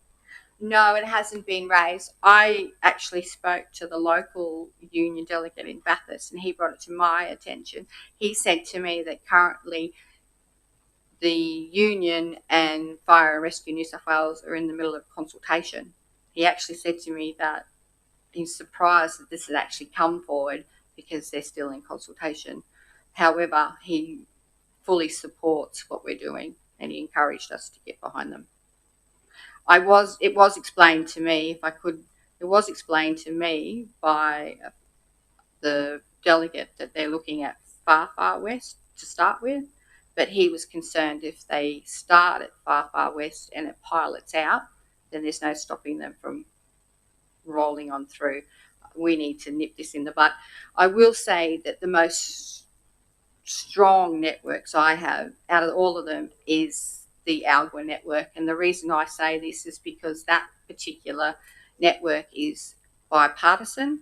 [SPEAKER 1] No, it hasn't been raised. I actually spoke to the local union delegate in Bathurst and he brought it to my attention. He said to me that currently the union and Fire and Rescue New South Wales are in the middle of consultation. He actually said to me that he's surprised that this has actually come forward because they're still in consultation. However, he fully supports what we're doing and he encouraged us to get behind them. It was explained to me, it was explained to me by the delegate that they're looking at far, far west to start with, but he was concerned if they start at far, far west and it pilots out, then there's no stopping them from rolling on through. We need to nip this in the bud. I will say that the most strong networks I have out of all of them is the Algor network, and the reason I say this is because that particular network is bipartisan.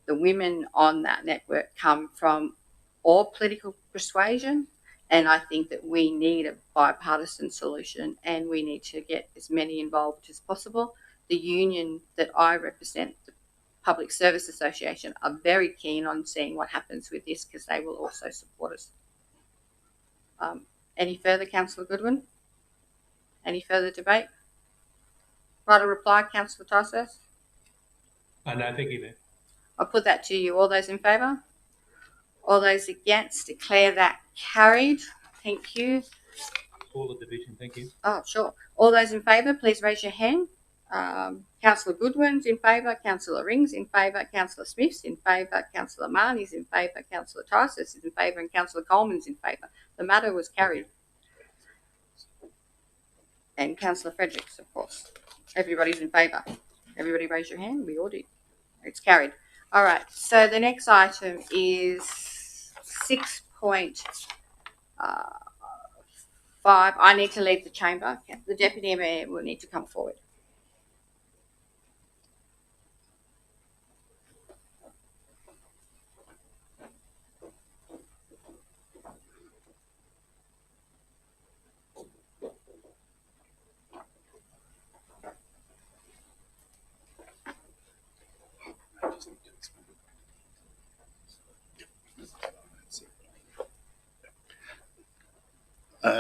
[SPEAKER 1] The women on that network come from all political persuasion, and I think that we need a bipartisan solution and we need to get as many involved as possible. The union that I represent, the Public Service Association, are very keen on seeing what happens with this because they will also support us. Any further, Councillor Goodwin? Any further debate? Right, a reply, Councillor Tysos?
[SPEAKER 3] No, thank you, Mayor.
[SPEAKER 1] I'll put that to you. All those in favour? All those against? Declare that carried. Thank you.
[SPEAKER 3] For the division, thank you.
[SPEAKER 1] Oh, sure. All those in favour, please raise your hand. Councillor Goodwin's in favour, Councillor Ring's in favour, Councillor Smith's in favour, Councillor Marnie's in favour, Councillor Tysos is in favour, and Councillor Coleman's in favour. The matter was carried. And Councillor Fredericks, of course. Everybody's in favour. Everybody raise your hand. We all did. It's carried. All right. So the next item is 6.5. I need to leave the chamber. The Deputy Mayor will need to come forward.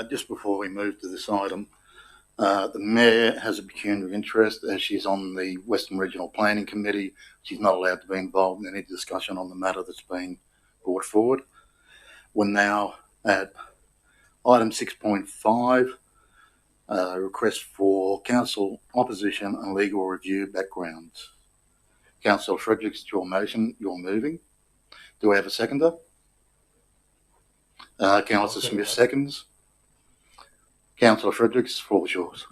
[SPEAKER 6] Just before we move to this item, the Mayor has a pecuniary interest as she's on the Western Regional Planning Committee. She's not allowed to be involved in any discussion on the matter that's being brought forward. We're now at item 6.5, request for council opposition and legal review backgrounds. Councillor Fredericks, it's your motion, you're moving. Do we have a seconder? Councillor Smith seconds. Councillor Fredericks, the floor is yours.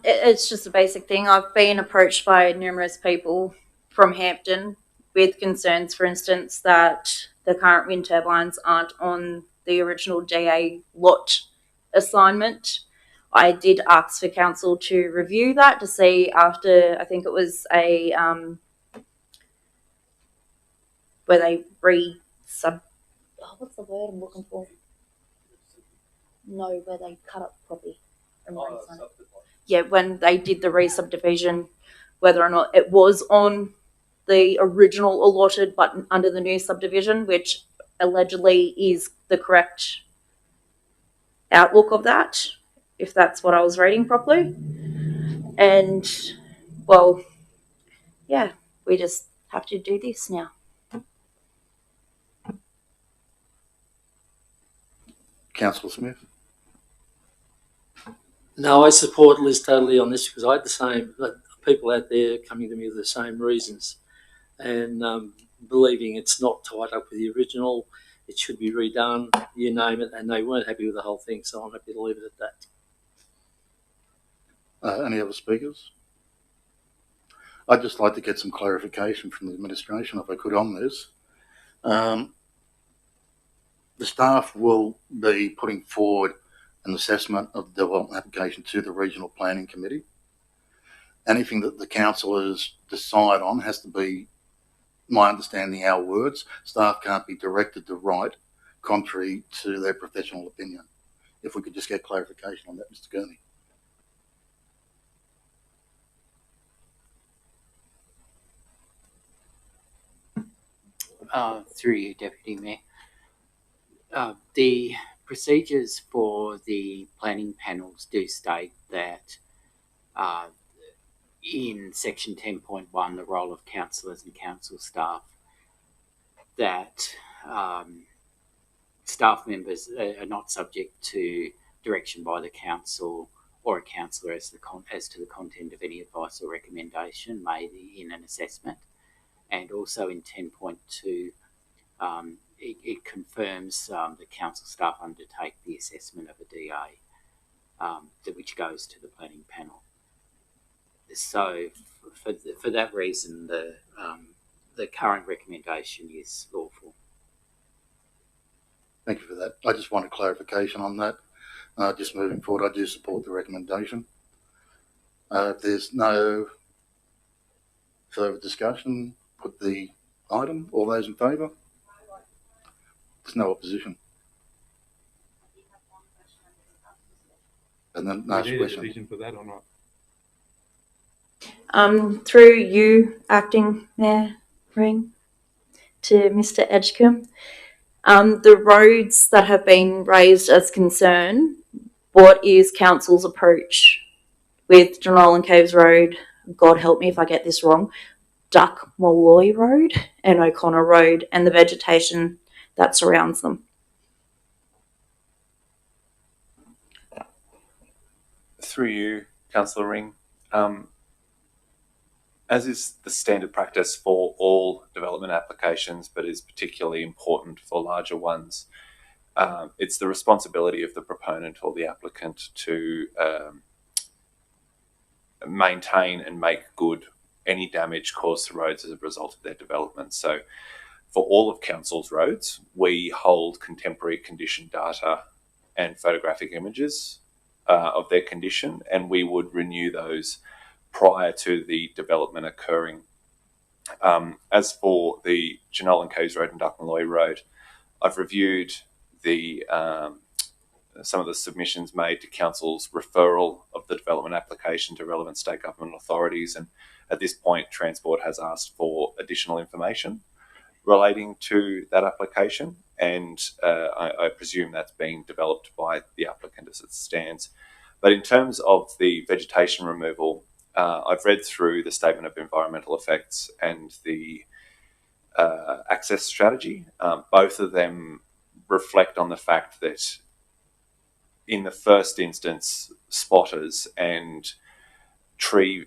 [SPEAKER 2] It's just a basic thing. I've been approached by numerous people from Hampton with concerns, for instance, that the current wind turbines aren't on the original DA lot assignment. I did ask for council to review that to see after, I think it was a, where they what's the word I'm looking for? No, where they cut up property. Yeah, when they did the re-subdivision, whether or not it was on the original allotted but under the new subdivision, which allegedly is the correct outlook of that, if that's what I was reading properly. And, well, yeah, we just have to do this now.
[SPEAKER 6] Councillor Smith.
[SPEAKER 11] No, I support Liz totally on this because I had the same people out there coming to me with the same reasons and believing it's not tied up with the original, it should be redone, you name it, and they weren't happy with the whole thing, so I'm happy to leave it at that.
[SPEAKER 6] Any other speakers? I'd just like to get some clarification from the administration, if I could, on this. The staff will be putting forward an assessment of the development application to the Regional Planning Committee. Anything that the councillors decide on has to be, my understanding, our words. Staff can't be directed to write contrary to their professional opinion. If we could just get clarification on that, Mr. Gurney.
[SPEAKER 8] Through you, Deputy Mayor. The procedures for the planning panels do state that in section 10.1, the role of councillors and council staff, that staff members are not subject to direction by the council or a councillor as to the content of any advice or recommendation made in an assessment. And also in 10.2, it confirms the council staff undertake the assessment of a DA, which goes to the planning panel. So for that reason, the current recommendation is lawful.
[SPEAKER 6] Thank you for that. I just wanted clarification on that. Just moving forward, I do support the recommendation. If there's no further discussion, put the item. All those in favour? There's no opposition. And then last question.
[SPEAKER 3] Decision for that or not?
[SPEAKER 2] Through you, Acting Mayor Ring, to Mr. Edgecombe. The roads that have been raised as concern, what is council's approach with Jenolan Caves Road, God help me if I get this wrong, Duck Molloy Road and O'Connor Road, and the vegetation that surrounds them?
[SPEAKER 4] Through you, Councillor Ring, as is the standard practice for all development applications, but is particularly important for larger ones, it's the responsibility of the proponent or the applicant to maintain and make good any damage caused to roads as a result of their development. So for all of council's roads, we hold contemporary condition data and photographic images of their condition, and we would renew those prior to the development occurring. As for the Jenolan Caves Road and Duck Molloy Road, I've reviewed the some of the submissions made to council's referral of the development application to relevant state government authorities, and at this point Transport has asked for additional information relating to that application, and I presume that's being developed by the applicant as it stands. But in terms of the vegetation removal, I've read through the statement of environmental effects and the access strategy. Both of them reflect on the fact that in the first instance, spotters and tree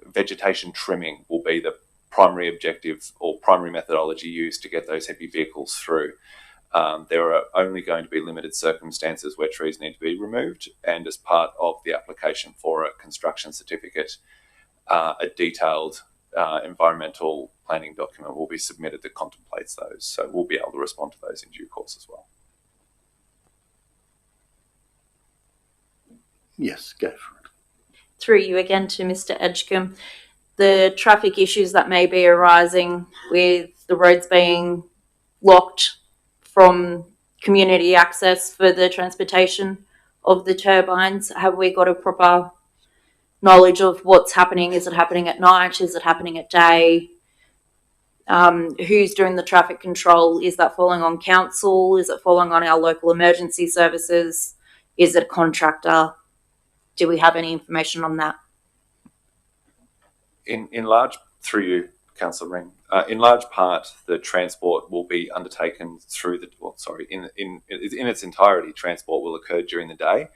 [SPEAKER 4] vegetation trimming will be the primary objective or primary methodology used to get those heavy vehicles through. There are only going to be limited circumstances where trees need to be removed, and as part of the application for a construction certificate, a detailed environmental planning document will be submitted that contemplates those. So we'll be able to respond to those in due course as well.
[SPEAKER 6] Yes, go for it.
[SPEAKER 2] Through you again to Mr. Edgecombe. The traffic issues that may be arising with the roads being locked from community access for the transportation of the turbines, have we got a proper knowledge of what's happening? Is it happening at night? Is it happening at day? Who's doing the traffic control? Is that falling on council? Is it falling on our local emergency services? Is it a contractor? Do we have any information on that?
[SPEAKER 4] In large, through you, Councillor Ring, in large part, the transport will be undertaken through the, in its entirety, transport will occur during the day.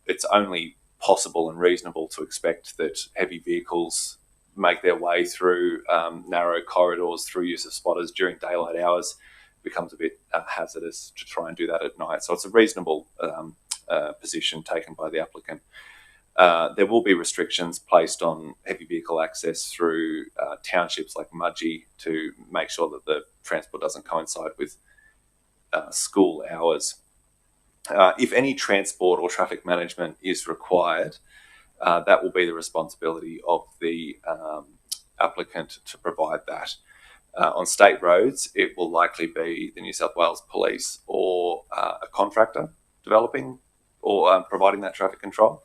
[SPEAKER 4] it's only possible and reasonable to expect that heavy vehicles make their way through narrow corridors through use of spotters during daylight hours. It becomes a bit hazardous to try and do that at night. So it's a reasonable position taken by the applicant. There will be restrictions placed on heavy vehicle access through townships like Mudgee to make sure that the transport doesn't coincide with school hours. If any transport or traffic management is required, that will be the responsibility of the applicant to provide that. On state roads, it will likely be the New South Wales Police or a contractor developing or providing that traffic control.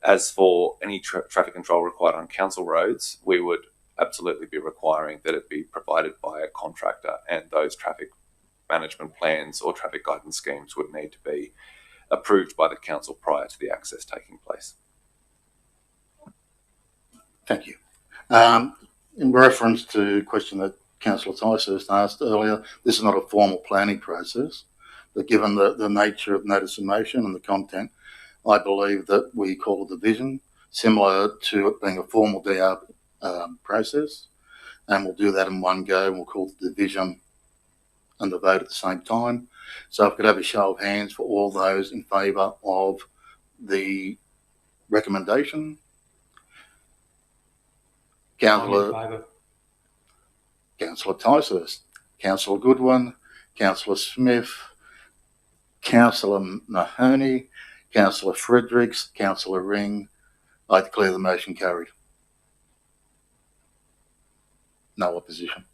[SPEAKER 4] As for any traffic control required on council roads, we would absolutely be requiring that it be provided by a contractor, and those traffic management plans or traffic guidance schemes would need to be approved by the council prior to the access taking place.
[SPEAKER 6] Thank you. In reference to a question that Councillor Ticehurst asked earlier, this is not a formal planning process, but given the nature of notice of motion and the content, I believe that we call a division similar to it being a formal DR process, and we'll do that in one go, and we'll call the division and the vote at the same time. So if I could have a show of hands for all those in favour of the recommendation. Councillor Ticehurst, Councillor Goodwin, Councillor Smith, Councillor Mahoney, Councillor Fredericks, Councillor Ring. I declare the motion carried. No opposition.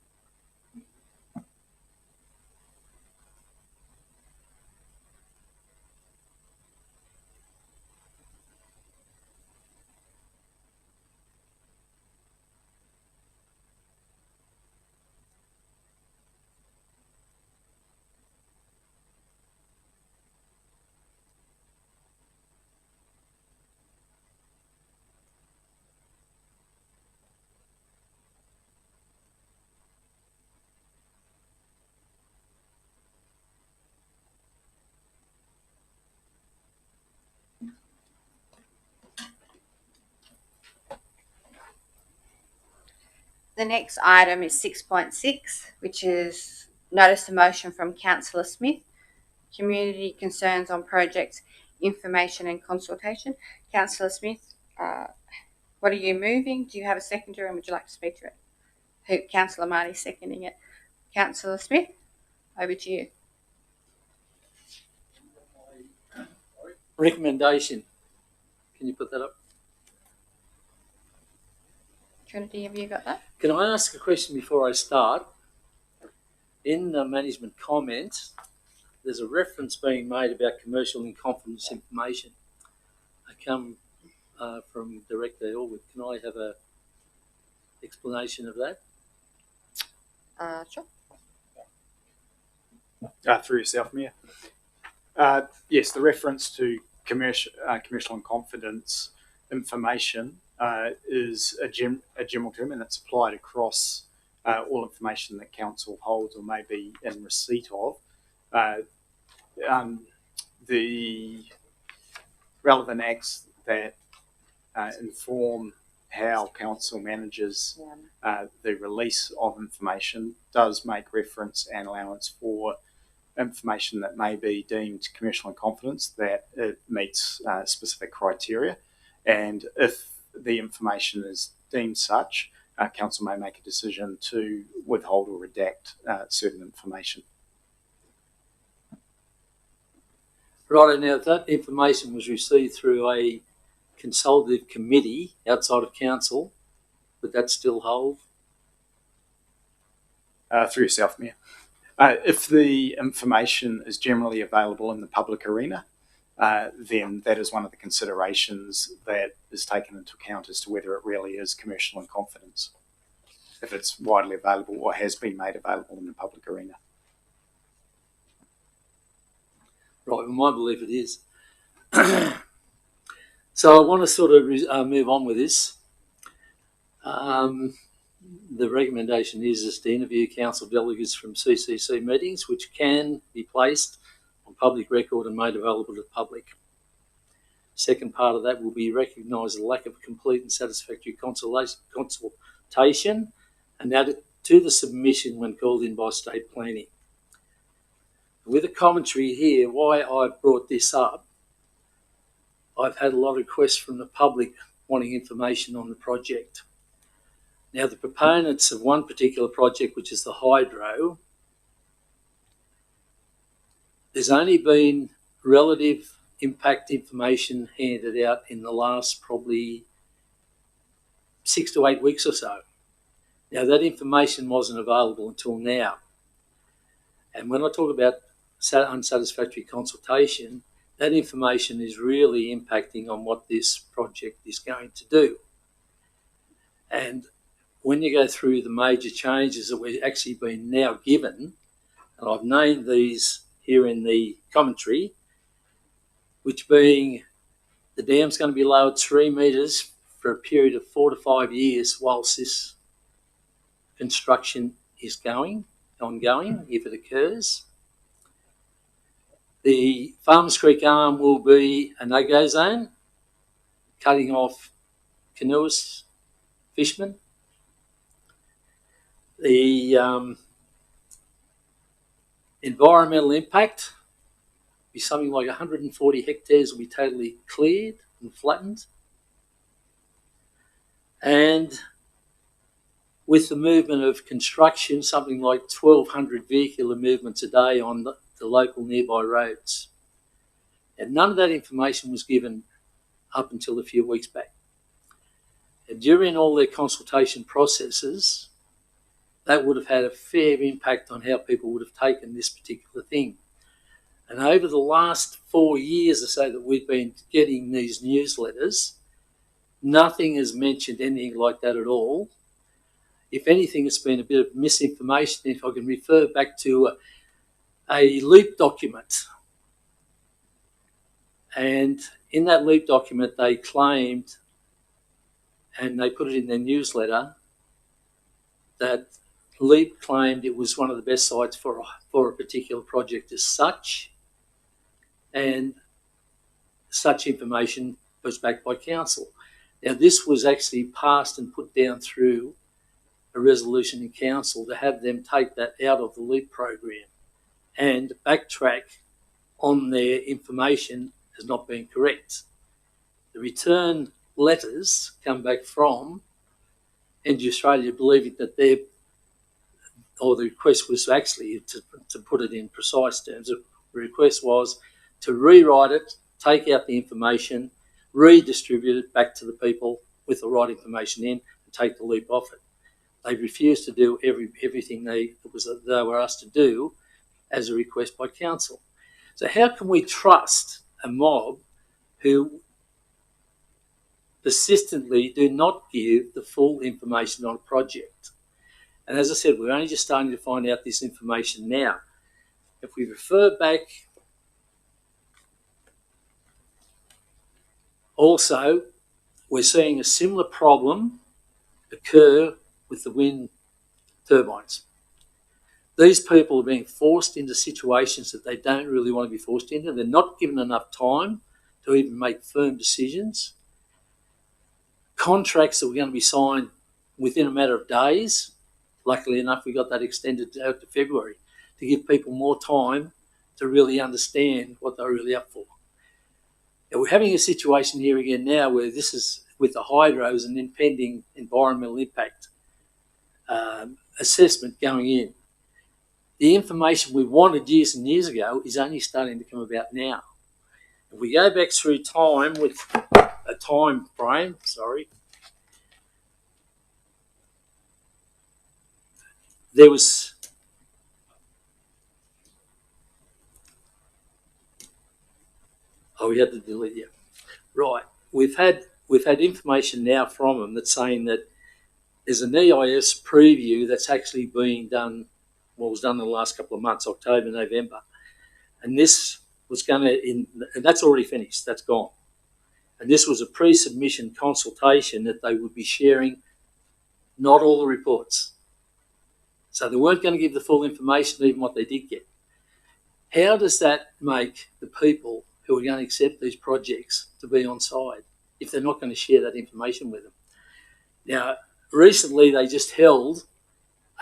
[SPEAKER 1] The next item is 6.6, which is notice of motion from Councillor Smith, community concerns on projects, information and consultation. Councillor Smith, what are you moving? Do you have a seconder, and would you like to speak to it? Councillor Marty seconding it. Councillor Smith, over to you.
[SPEAKER 11] Recommendation. Can you put that up?
[SPEAKER 1] Trinity, have you got that?
[SPEAKER 11] Can I ask a question before I start? In the management comments, there's a reference being made about commercial in confidence information. I come from Director Elwood. Can I have a explanation of that?
[SPEAKER 1] Sure.
[SPEAKER 9] Through yourself, Mayor. Yes, the reference to commercial in confidence information is a general term, and it's applied across all information that council holds or may be in receipt of. The relevant acts that inform how council manages the release of information does make reference and allowance for information that may be deemed commercial in confidence, that it meets specific criteria, and if the information is deemed such, council may make a decision to withhold or redact certain information.
[SPEAKER 11] Right, now if that information was received through a consultative committee outside of council, would that still hold?
[SPEAKER 9] Through yourself, Mayor. If the information is generally available in the public arena, then that is one of the considerations that is taken into account as to whether it really is commercial in confidence, if it's widely available or has been made available in the public arena.
[SPEAKER 11] Right, well, my belief it is. So I want to sort of move on with this. The recommendation is to interview council delegates from CCC meetings, which can be placed on public record and made available to the public. second part of that will be recognise the lack of complete and satisfactory consultation and add it to the submission when called in by state planning. With a commentary here, why I've brought this up, I've had a lot of requests from the public wanting information on the project. Now, the proponents of one particular project, which is the hydro, there's only been relative impact information handed out in the last probably 6 to 8 weeks or so. Now, that information wasn't available until now. And when I talk about unsatisfactory consultation, that information is really impacting on what this project is going to do. And when you go through the major changes that we've actually been now given, and I've named these here in the commentary, which being the dam's going to be lowered 3 metres for a period of 4 to 5 years whilst this construction is ongoing, if it occurs. The Farmers Creek Arm will be a no-go zone, cutting off canoeists, fishermen. The environmental impact will be something like 140 hectares will be totally cleared and flattened. And with the movement of construction, something like 1,200 vehicular movements a day on the local nearby roads. And none of that information was given up until a few weeks back. And during all their consultation processes, that would have had a fair impact on how people would have taken this particular thing. And over the last 4 years or so that we've been getting these newsletters, nothing has mentioned anything like that at all. If anything, it's been a bit of misinformation. If I can refer back to a LEAP document. And in that LEAP document, they claimed, and they put it in their newsletter, that LEAP claimed it was one of the best sites for a particular project as such, and such information was backed by council. Now, this was actually passed and put down through a resolution in council to have them take that out of the LEAP program, and backtrack on their information as not being correct. The return letters come back from Energy Australia believing that the request was actually, to put it in precise terms, the request was to rewrite it, take out the information, redistribute it back to the people with the right information in, and take the LEAP off it. They refused to do everything they were asked to do as a request by council. So how can we trust a mob who persistently do not give the full information on a project? And as I said, we're only just starting to find out this information now. If we refer back, also, we're seeing a similar problem occur with the wind turbines. These people are being forced into situations that they don't really want to be forced into. They're not given enough time to even make firm decisions. Contracts that were going to be signed within a matter of days. Luckily enough, we got that extended out to February to give people more time to really understand what they're really up for. Now, we're having a situation here again now where this is with the hydros and impending environmental impact assessment going in. The information we wanted years and years ago is only starting to come about now. If we go back through time with a time frame, there was we had to delete, yeah. Right. We've had information now from them that's saying that there's an EIS preview that's actually being done, was done in the last couple of months, October, November. And this was and that's already finished, that's gone. And this was a pre-submission consultation that they would be sharing not all the reports. So they weren't going to give the full information, even what they did get. How does that make the people who are going to accept these projects to be on side if they're not going to share that information with them. Now, recently they just held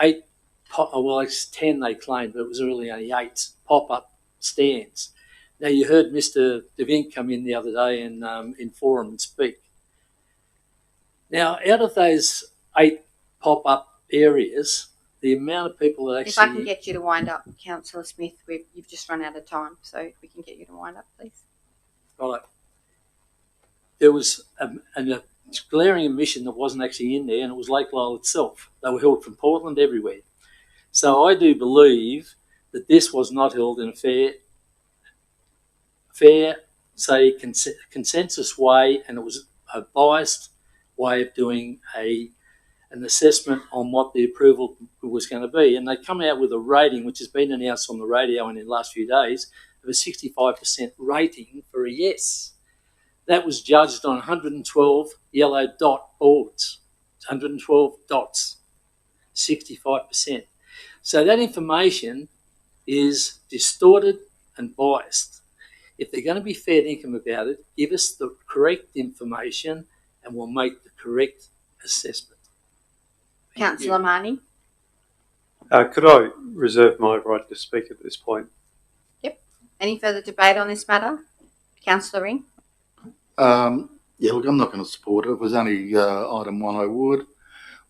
[SPEAKER 11] 8, well, it's 10 they claimed, but it was really only 8 pop-up stands. Now, you heard Mr. DeVink come in the other day and in forum and speak. Now, out of those 8 pop-up areas, the amount of people that actually...
[SPEAKER 1] If I can get you to wind up, Councillor Smith, you've just run out of time, so if we can get you to wind up, please.
[SPEAKER 11] Right. There was a glaring omission that wasn't actually in there, and it was Lake Lyell itself. They were held from Portland everywhere. So I do believe that this was not held in a fair, say, consensus way, and it was a biased way of doing an assessment on what the approval was going to be. And they come out with a rating, which has been announced on the radio and in the last few days, of a 65% rating for a yes. That was judged on 112 yellow dot boards, 112 dots, 65%. So that information is distorted and biased. If they're going to be fair income about it, give us the correct information and we'll make the correct assessment.
[SPEAKER 1] Councillor Marnie?
[SPEAKER 5] Could I reserve my right to speak at this point?
[SPEAKER 1] Yep. Any further debate on this matter? Councillor Ring?
[SPEAKER 6] Yeah, look, I'm not going to support it. If it was only item 1, I would.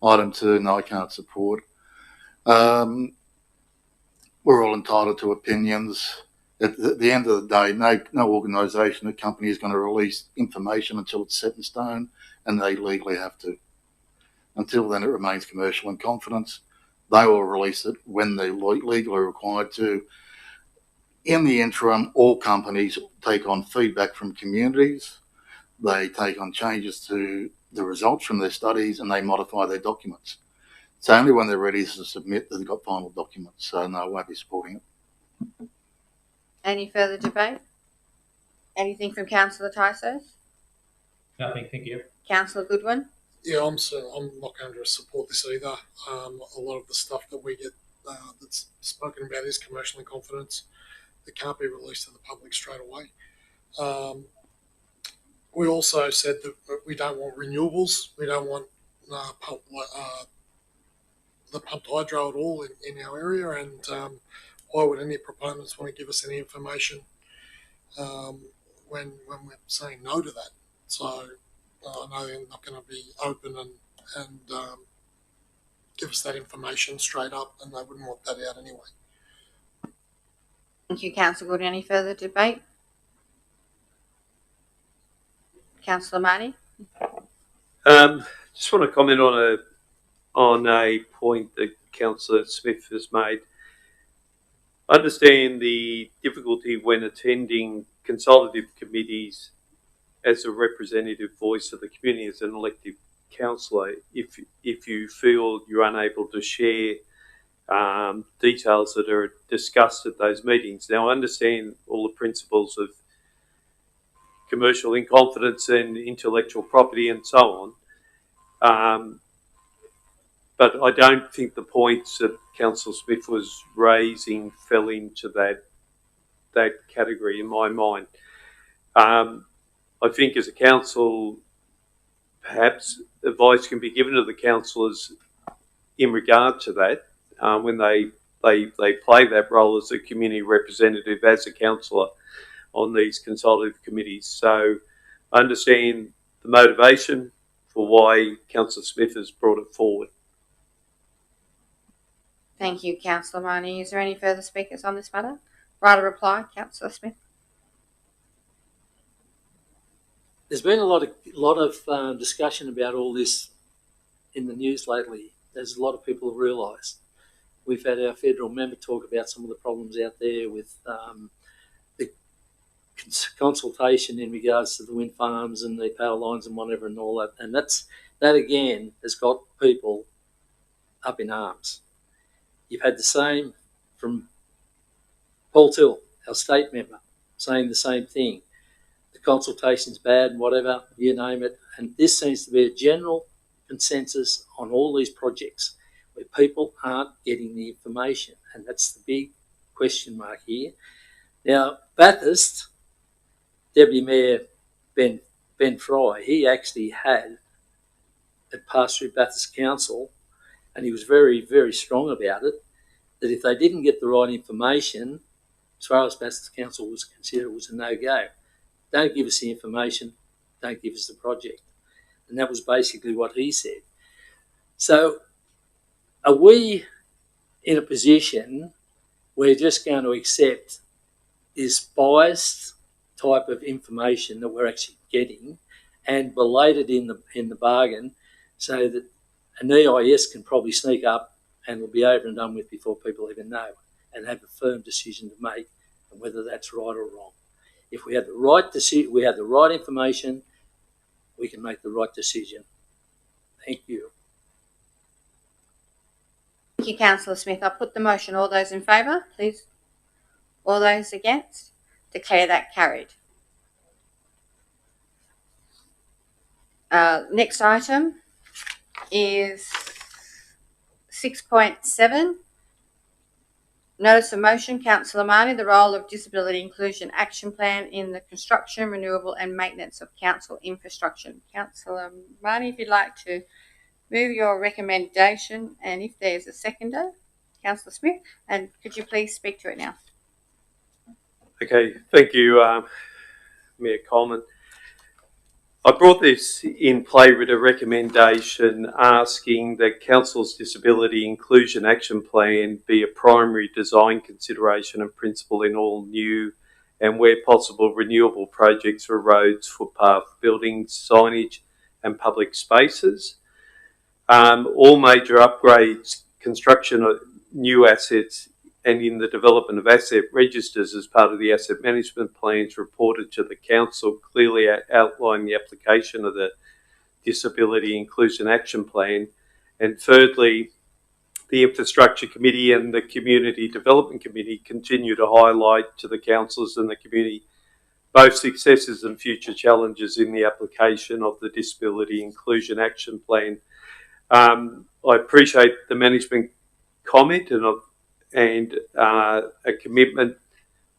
[SPEAKER 6] Item 2, no, I can't support. We're all entitled to opinions. At the end of the day, no organisation or company is going to release information until it's set in stone, and they legally have to. Until then, it remains commercial in confidence. They will release it when they're legally required to. In the interim, all companies take on feedback from communities. They take on changes to the results from their studies, and they modify their documents. It's only when they're ready to submit that they've got final documents. So, no, I won't be supporting it.
[SPEAKER 1] Any further debate? Anything from Councillor Tysos?
[SPEAKER 3] Nothing, thank you.
[SPEAKER 1] Councillor Goodwin?
[SPEAKER 7] Yeah, I'm not going to support this either. A lot of the stuff that we get that's spoken about is commercial in confidence. It can't be released to the public straight away. We also said that we don't want renewables. We don't want the pumped hydro at all in our area. And why would any proponents want to give us any information when we're saying no to that? So I know they're not going to be open and give us that information straight up, and they wouldn't want that out anyway.
[SPEAKER 1] Thank you, Councillor Goodwin. Any further debate? Councillor Marnie?
[SPEAKER 5] Just want to comment on a point that Councillor Smith has made. I understand the difficulty when attending consultative committees as a representative voice of the community as an elected councillor, if you feel you're unable to share details that are discussed at those meetings. Now, I understand all the principles of commercial in confidence and intellectual property and so on, but I don't think the points that Councillor Smith was raising fell into that category in my mind. I think as a council, perhaps advice can be given to the councillors in regard to that when they play that role as a community representative, as a councillor on these consultative committees. So I understand the motivation for why Councillor Smith has brought it forward.
[SPEAKER 1] Thank you, Councillor Marnie. Is there any further speakers on this matter? Right a reply, Councillor Smith.
[SPEAKER 11] There's been a lot of discussion about all this in the news lately. There's a lot of people have realised. We've had our federal member talk about some of the problems out there with the consultation in regards to the wind farms and the power lines and whatever and all that. And that again has got people up in arms. You've had the same from Paul Till, our state member, saying the same thing. The consultation's bad, whatever, you name it. And this seems to be a general consensus on all these projects where people aren't getting the information. And that's the big question mark here. Now, Bathurst, Deputy Mayor Ben Fry, he actually had it passed through Bathurst Council, and he was very, very strong about it, that if they didn't get the right information, as far as Bathurst Council was considered, it was a no-go. Don't give us the information, don't give us the project. And that was basically what he said. So are we in a position where we're just going to accept this biased type of information that we're actually getting and belated in the bargain, so that an EIS can probably sneak up and will be over and done with before people even know, and have a firm decision to make on whether that's right or wrong? If we have the right decision, we have the right information, we can make the right decision. Thank you.
[SPEAKER 1] Thank you, Councillor Smith. I'll put the motion. All those in favour, please. All those against? Declare that carried. Next item is 6.7. Notice of motion. Councillor Marnie, the role of Disability Inclusion Action Plan in the construction, renewal and maintenance of council infrastructure. Councillor Marnie, if you'd like to move your recommendation, and if there's a seconder, Councillor Smith, and could you please speak to it now?
[SPEAKER 5] Okay, thank you, Mayor Coleman. I brought this in play with a recommendation asking that Council's Disability Inclusion Action Plan be a primary design consideration and principle in all new and, where possible, renewable projects for roads, footpath, buildings, signage and public spaces. All major upgrades, construction of new assets and in the development of asset registers as part of the asset management plans reported to the Council clearly outline the application of the Disability Inclusion Action Plan. And thirdly, the Infrastructure Committee and the Community Development Committee continue to highlight to the councillors and the community both successes and future challenges in the application of the Disability Inclusion Action Plan. I appreciate the management comment and a commitment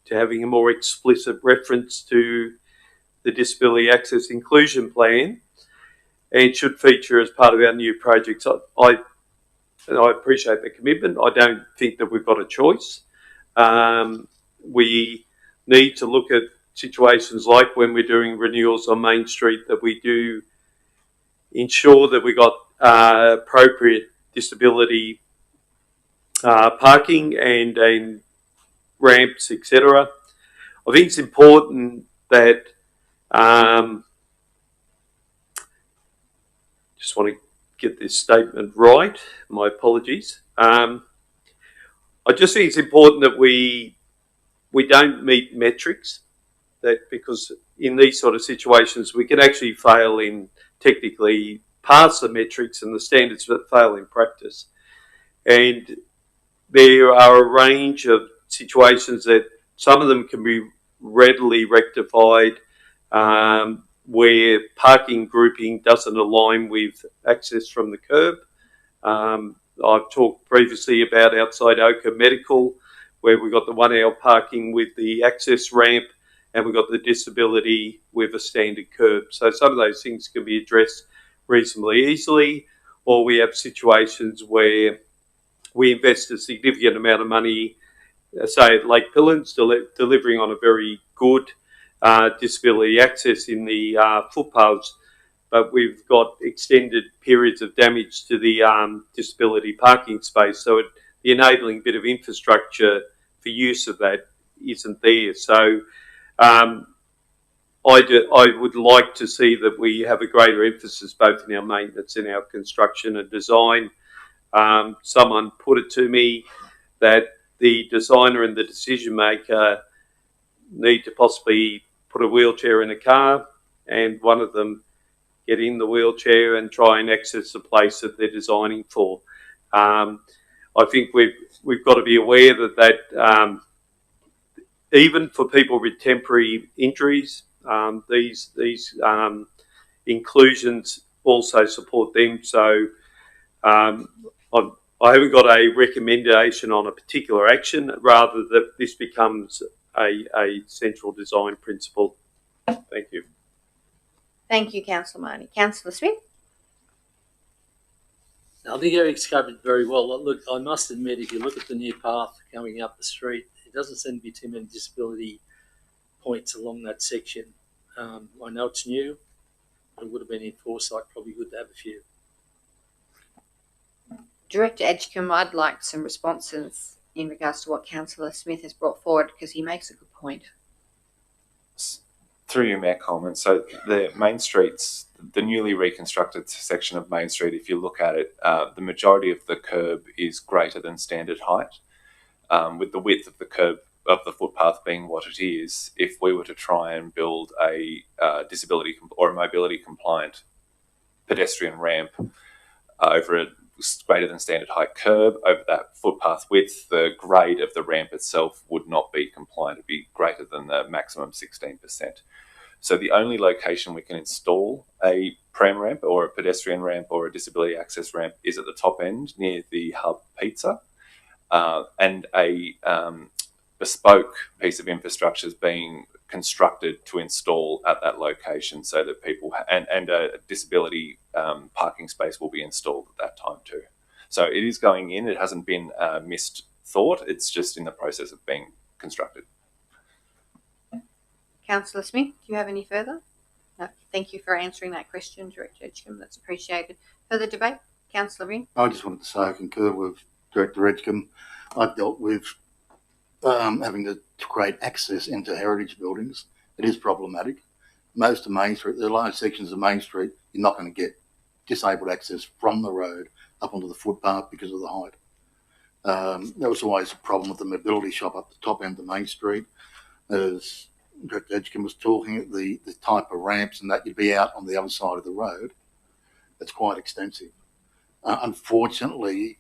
[SPEAKER 5] to having a more explicit reference to the Disability Access Inclusion Plan, and should feature as part of our new projects. I appreciate the commitment. I don't think that we've got a choice. We need to look at situations like when we're doing renewals on Main Street, that we do ensure that we got appropriate disability parking and ramps, etc. I think it's important that just want to get this statement right. My apologies. I just think it's important that we don't meet metrics, that because in these sort of situations we can actually fail in technically pass the metrics and the standards, but fail in practice. And there are a range of situations that some of them can be readily rectified, where parking grouping doesn't align with access from the curb. I've talked previously about outside Oka Medical, where we've got the 1 hour parking with the access ramp, and we've got the disability with a standard curb. So some of those things can be addressed reasonably easily, or we have situations where we invest a significant amount of money, say at Lake Pillins, delivering on a very good disability access in the footpaths, but we've got extended periods of damage to the disability parking space. So the enabling bit of infrastructure for use of that isn't there. So I would like to see that we have a greater emphasis both in our maintenance and our construction and design. Someone put it to me that the designer and the decision maker need to possibly put a wheelchair in a car, and one of them get in the wheelchair and try and access the place that they're designing for. I think we've got to be aware that even for people with temporary injuries, these inclusions also support them. So I haven't got a recommendation on a particular action, rather that this becomes a central design principle. Thank you.
[SPEAKER 1] Thank you, Councillor Marnie. Councillor Smith?
[SPEAKER 11] I think Eric's covered very well. Look, I must admit, if you look at the new path coming up the street, it doesn't seem to be too many disability points along that section. I know it's new. It would have been in foresight, probably good to have a few.
[SPEAKER 1] Director Edgecombe, I'd like some responses in regards to what Councillor Smith has brought forward, because he makes a good point.
[SPEAKER 4] Through you, Mayor Coleman. So the main streets, the newly reconstructed section of Main Street, if you look at it, the majority of the curb is greater than standard height. With the width of the curb of the footpath being what it is, if we were to try and build a disability or a mobility compliant pedestrian ramp over a greater than standard height curb over that footpath width, the grade of the ramp itself would not be compliant. It'd be greater than the maximum 16%. So the only location we can install a pram ramp or a pedestrian ramp or a disability access ramp is at the top end near the Hub Pizza, and a bespoke piece of infrastructure is being constructed to install at that location, so that people and a disability parking space will be installed at that time too. So it is going in. It hasn't been missed thought. It's just in the process of being constructed.
[SPEAKER 1] Councillor Smith, do you have any further? No. Thank you for answering that question, Director Edgecombe. That's appreciated. Further debate? Councillor Ring?
[SPEAKER 6] I just wanted to say I concur with Director Edgecombe. I've dealt with having to create access into heritage buildings. It is problematic. Most of Main Street, there are large sections of Main Street, you're not going to get disabled access from the road up onto the footpath because of the height. There was always a problem with the mobility shop up the top end of Main Street. As Director Edgecombe was talking, the type of ramps and that you'd be out on the other side of the road. It's quite extensive. Unfortunately,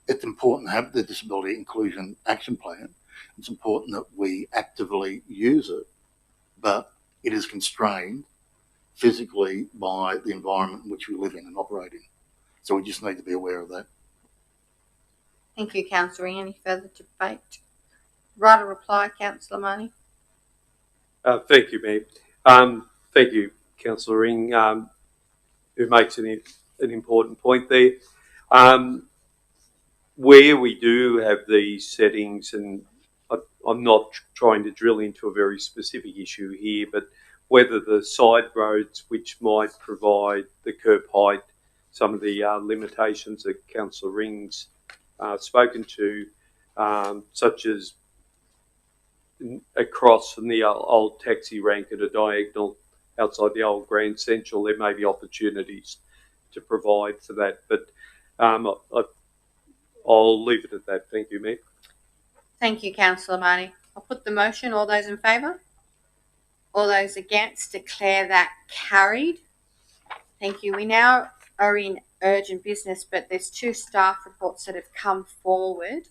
[SPEAKER 6] it's important to have the Disability Inclusion Action Plan. It's important that we actively use it, but it is constrained physically by the environment in which we live in and operate in. So we just need to be aware of that.
[SPEAKER 1] Thank you, Councillor Ring. Any further debate? Right, a reply, Councillor Marnie.
[SPEAKER 5] Thank you, Mayor. Thank you, Councillor Ring, who makes an important point there. Where we do have these settings, and I'm not trying to drill into a very specific issue here, but whether the side roads which might provide the curb height, some of the limitations that Councillor Ring's spoken to, such as across from the old taxi rank at a diagonal outside the old Grand Central, there may be opportunities to provide for that. But I'll leave it at that. Thank you, Mayor.
[SPEAKER 1] Thank you, Councillor Marnie. I'll put the motion. All those in favour? All those against? Declare that carried. Thank you. We now are in urgent business, but there's two staff reports that have come forward.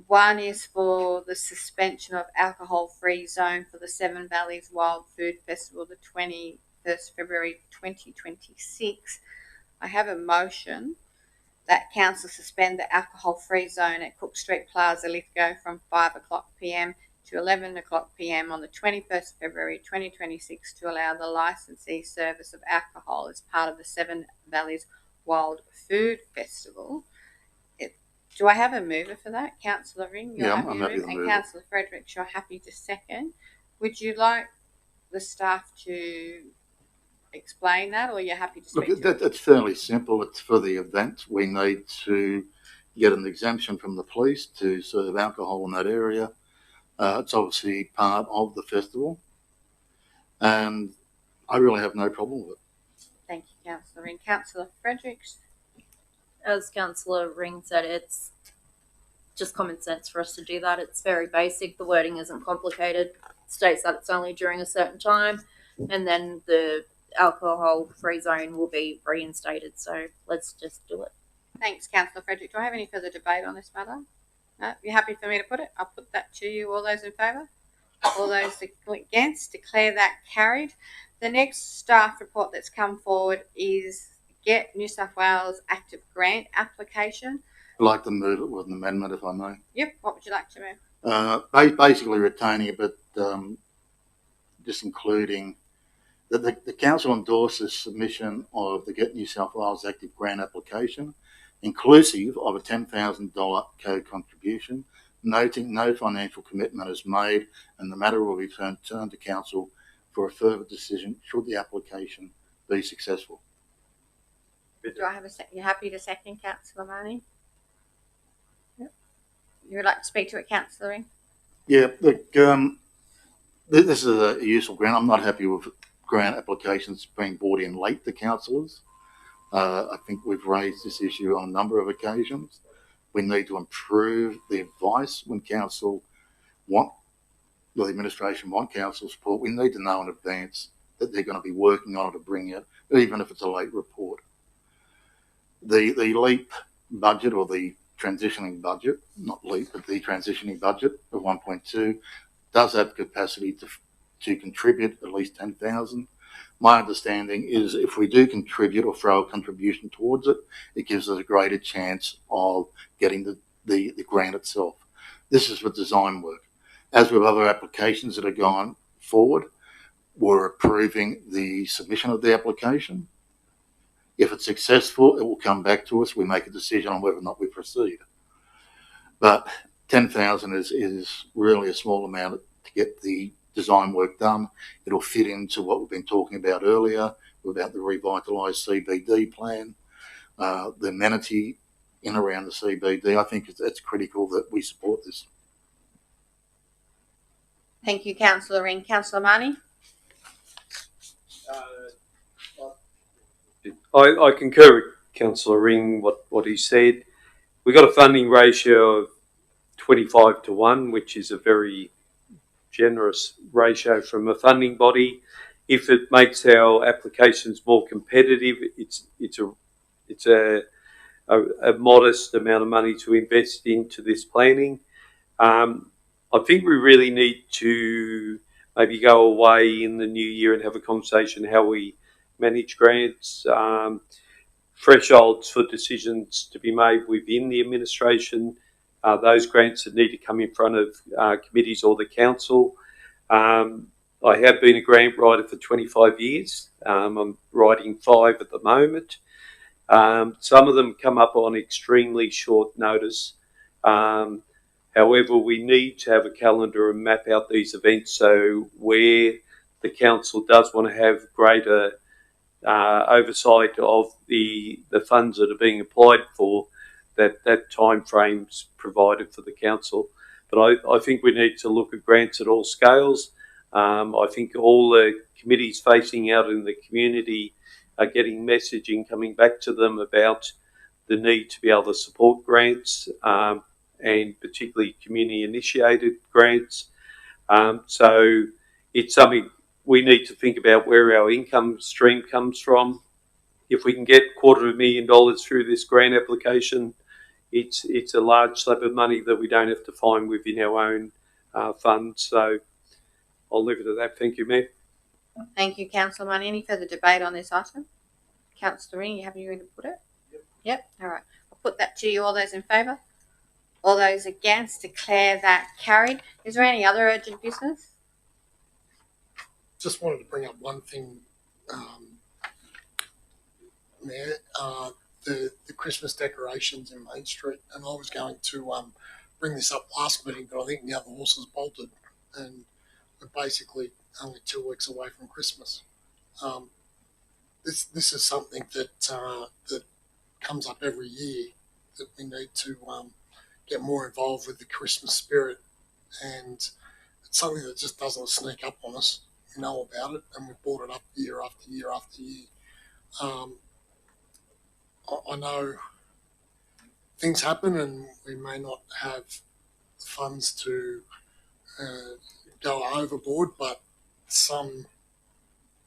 [SPEAKER 1] One is for the suspension of alcohol-free zone for the Seven Valleys Wild Food Festival, the 21st February 2026. I have a motion that Council suspend the alcohol-free zone at Cook Street Plaza, Lithgow, from 5 o'clock p.m. to 11 o'clock p.m. on the 21st February 2026 to allow the licensee service of alcohol as part of the Seven Valleys Wild Food Festival. Do I have a mover for that? Councillor Ring, you're happy
[SPEAKER 6] I'm
[SPEAKER 1] to
[SPEAKER 6] happy
[SPEAKER 1] move,
[SPEAKER 6] to
[SPEAKER 1] and
[SPEAKER 6] move.
[SPEAKER 1] Councillor Fredericks, you're happy to second. Would you like the staff to explain that, or you're happy to speak to it?
[SPEAKER 6] It's fairly simple. It's for the event. We need to get an exemption from the police to serve alcohol in that area. It's obviously part of the festival, and I really have no problem with it.
[SPEAKER 1] Thank you, Councillor Ring. Councillor Fredericks?
[SPEAKER 2] As Councillor Ring said, it's just common sense for us to do that. It's very basic. The wording isn't complicated. It states that it's only during a certain time, and then the alcohol-free zone will be reinstated. So let's just do it.
[SPEAKER 1] Thanks, Councillor Frederick. Do I have any further debate on this matter? No? You happy for me to put it? I'll put that to you. All those in favour? All those against? Declare that carried. The next staff report that's come forward is Get New South Wales Active Grant application.
[SPEAKER 6] I'd like to move it with an amendment, if I may.
[SPEAKER 1] Yep. What would you like to move?
[SPEAKER 6] Basically retaining it, but just including that the council endorses submission of the Get New South Wales Active Grant application, inclusive of a $10,000 co-contribution, noting no financial commitment is made and the matter will be turned to council for a further decision should the application be successful.
[SPEAKER 1] Do I have a second? You happy to second, Councillor Marnie? Yep. You would like to speak to it, Councillor Ring?
[SPEAKER 6] Yeah, look, this is a useful grant. I'm not happy with grant applications being brought in late to councillors. I think we've raised this issue on a number of occasions. We need to improve the advice when council the administration want council support. We need to know in advance that they're going to be working on it to bring it, even if it's a late report. The LEAP budget, or the transitioning budget, not LEAP, but the transitioning budget of 1.2 does have capacity to contribute at least 10,000. My understanding is if we do contribute or throw a contribution towards it, it gives us a greater chance of getting the grant itself. This is for design work. As with other applications that have gone forward, we're approving the submission of the application. If it's successful, it will come back to us. We make a decision on whether or not we proceed. But 10,000 is really a small amount to get the design work done. It'll fit into what we've been talking about earlier about the revitalised CBD plan, the amenity in around the CBD. I think it's critical that we support this.
[SPEAKER 1] Thank you, Councillor Ring. Councillor Marnie?
[SPEAKER 5] I concur with Councillor Ring, what he said. We've got a funding ratio of 25-1, which is a very generous ratio from a funding body. If it makes our applications more competitive, it's a modest amount of money to invest into this planning. I think we really need to maybe go away in the new year and have a conversation how we manage grants, thresholds for decisions to be made within the administration, those grants that need to come in front of committees or the council. I have been a grant writer for 25 years. I'm writing 5 at the moment. Some of them come up on extremely short notice. However, we need to have a calendar and map out these events so where the council does want to have greater oversight of the funds that are being applied for, that time frame's provided for the council. But I think we need to look at grants at all scales. I think all the committees facing out in the community are getting messaging coming back to them about the need to be able to support grants, and particularly community-initiated grants. So it's something we need to think about where our income stream comes from. If we can get $250,000 through this grant application, it's a large slab of money that we don't have to find within our own fund. So I'll leave it at that. Thank you, Mayor.
[SPEAKER 1] Thank you, Councillor Marnie. Any further debate on this item? Councillor Ring, you happy to put it? Yep. All right. I'll put that to you. All those in favour? All those against? Declare that carried. Is there any other urgent business?
[SPEAKER 7] Just wanted to bring up one thing, Mayor. The Christmas decorations in Main Street, and I was going to bring this up last meeting, but I think now the horses bolted, and we're basically only 2 weeks away from Christmas. This is something that comes up every year, that we need to get more involved with the Christmas spirit, and it's something that just doesn't sneak up on us. We know about it, and we've brought it up year after year after year. I know things happen, and we may not have funds to go overboard, but some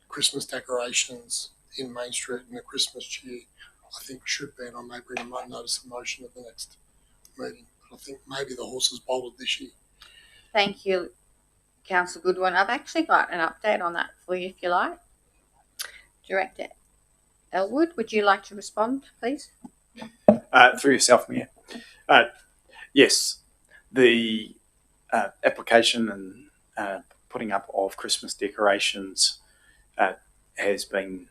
[SPEAKER 7] Christmas decorations in Main Street in the Christmas tree, I think should be, and I may bring a notice of motion at the next meeting. But I think maybe the horses bolted this year.
[SPEAKER 1] Thank you, Councillor Goodwin. I've actually got an update on that for you, if you like. Director Elwood, would you like to respond, please?
[SPEAKER 9] Through yourself, Mayor. Yes, the application and putting up of Christmas decorations has been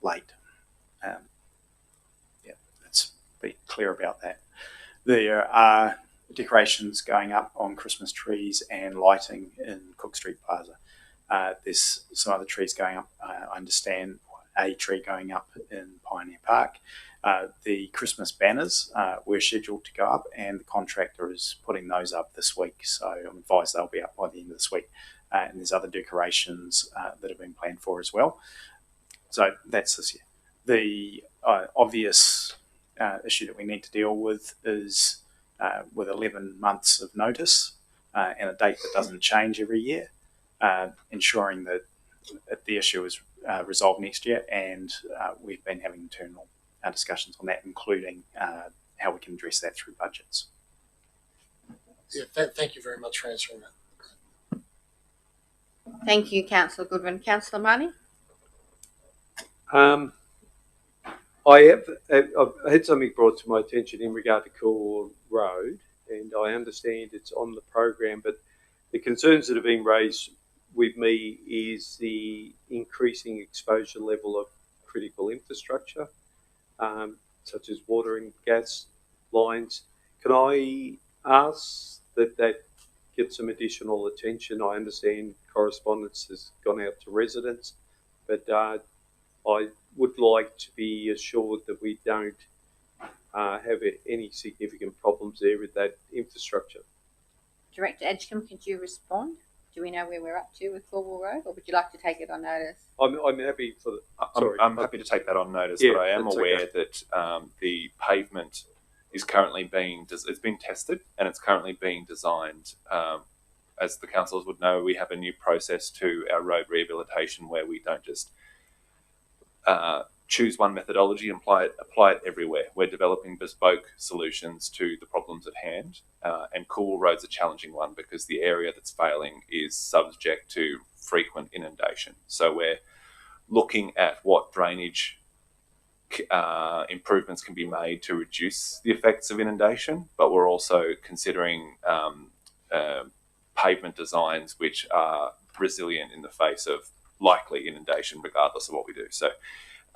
[SPEAKER 9] late. Let's be clear about that. There are decorations going up on Christmas trees and lighting in Cook Street Plaza. There's some other trees going up. I understand a tree going up in Pioneer Park. The Christmas banners were scheduled to go up, and the contractor is putting those up this week. So I'm advised they'll be up by the end of this week. And there's other decorations that have been planned for as well. So that's this year. The obvious issue that we need to deal with is with 11 months of notice and a date that doesn't change every year, ensuring that the issue is resolved next year. And we've been having internal discussions on that, including how we can address that through budgets.
[SPEAKER 7] Yeah, thank you very much for answering that.
[SPEAKER 1] Thank you, Councillor Goodwin. Councillor Marnie?
[SPEAKER 5] I've had something brought to my attention in regard to Cool Road, and I understand it's on the program, but the concerns that have been raised with me is the increasing exposure level of critical infrastructure, such as water and gas lines. Can I ask that get some additional attention? I understand correspondence has gone out to residents, but I would like to be assured that we don't have any significant problems there with that infrastructure.
[SPEAKER 1] Director Edgecombe, could you respond? Do we know where we're up to with Cornwall Road, or would you like to take it on notice?
[SPEAKER 5] I'm happy for the.
[SPEAKER 4] I'm happy to take that on notice,
[SPEAKER 5] Yeah,
[SPEAKER 4] but I am
[SPEAKER 5] that's
[SPEAKER 4] aware
[SPEAKER 5] okay.
[SPEAKER 4] that the pavement is currently it's been tested and it's currently being designed. As the councillors would know, we have a new process to our road rehabilitation where we don't just choose one methodology and apply it everywhere. We're developing bespoke solutions to the problems at hand, and Cool Road's a challenging one because the area that's failing is subject to frequent inundation. So we're looking at what drainage improvements can be made to reduce the effects of inundation, but we're also considering pavement designs which are resilient in the face of likely inundation regardless of what we do. So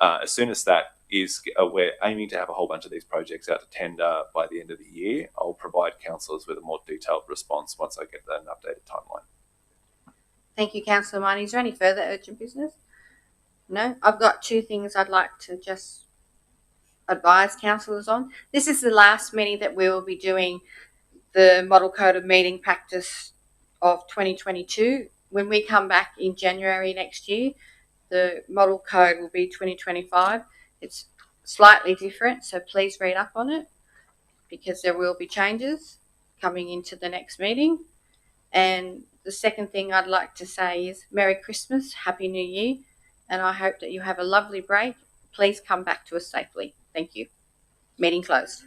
[SPEAKER 4] as soon as that is, we're aiming to have a whole bunch of these projects out to tender by the end of the year. I'll provide councillors with a more detailed response once I get an updated timeline.
[SPEAKER 1] Thank you, Councillor Marnie. Is there any further urgent business? No? I've got two things I'd like to just advise councillors on. This is the last meeting that we will be doing the Model Code of Meeting Practice of 2022. When we come back in January next year, the model code will be 2025. It's slightly different, so please read up on it because there will be changes coming into the next meeting. And the second thing I'd like to say is Merry Christmas, Happy New Year, and I hope that you have a lovely break. Please come back to us safely. Thank you. Meeting closed.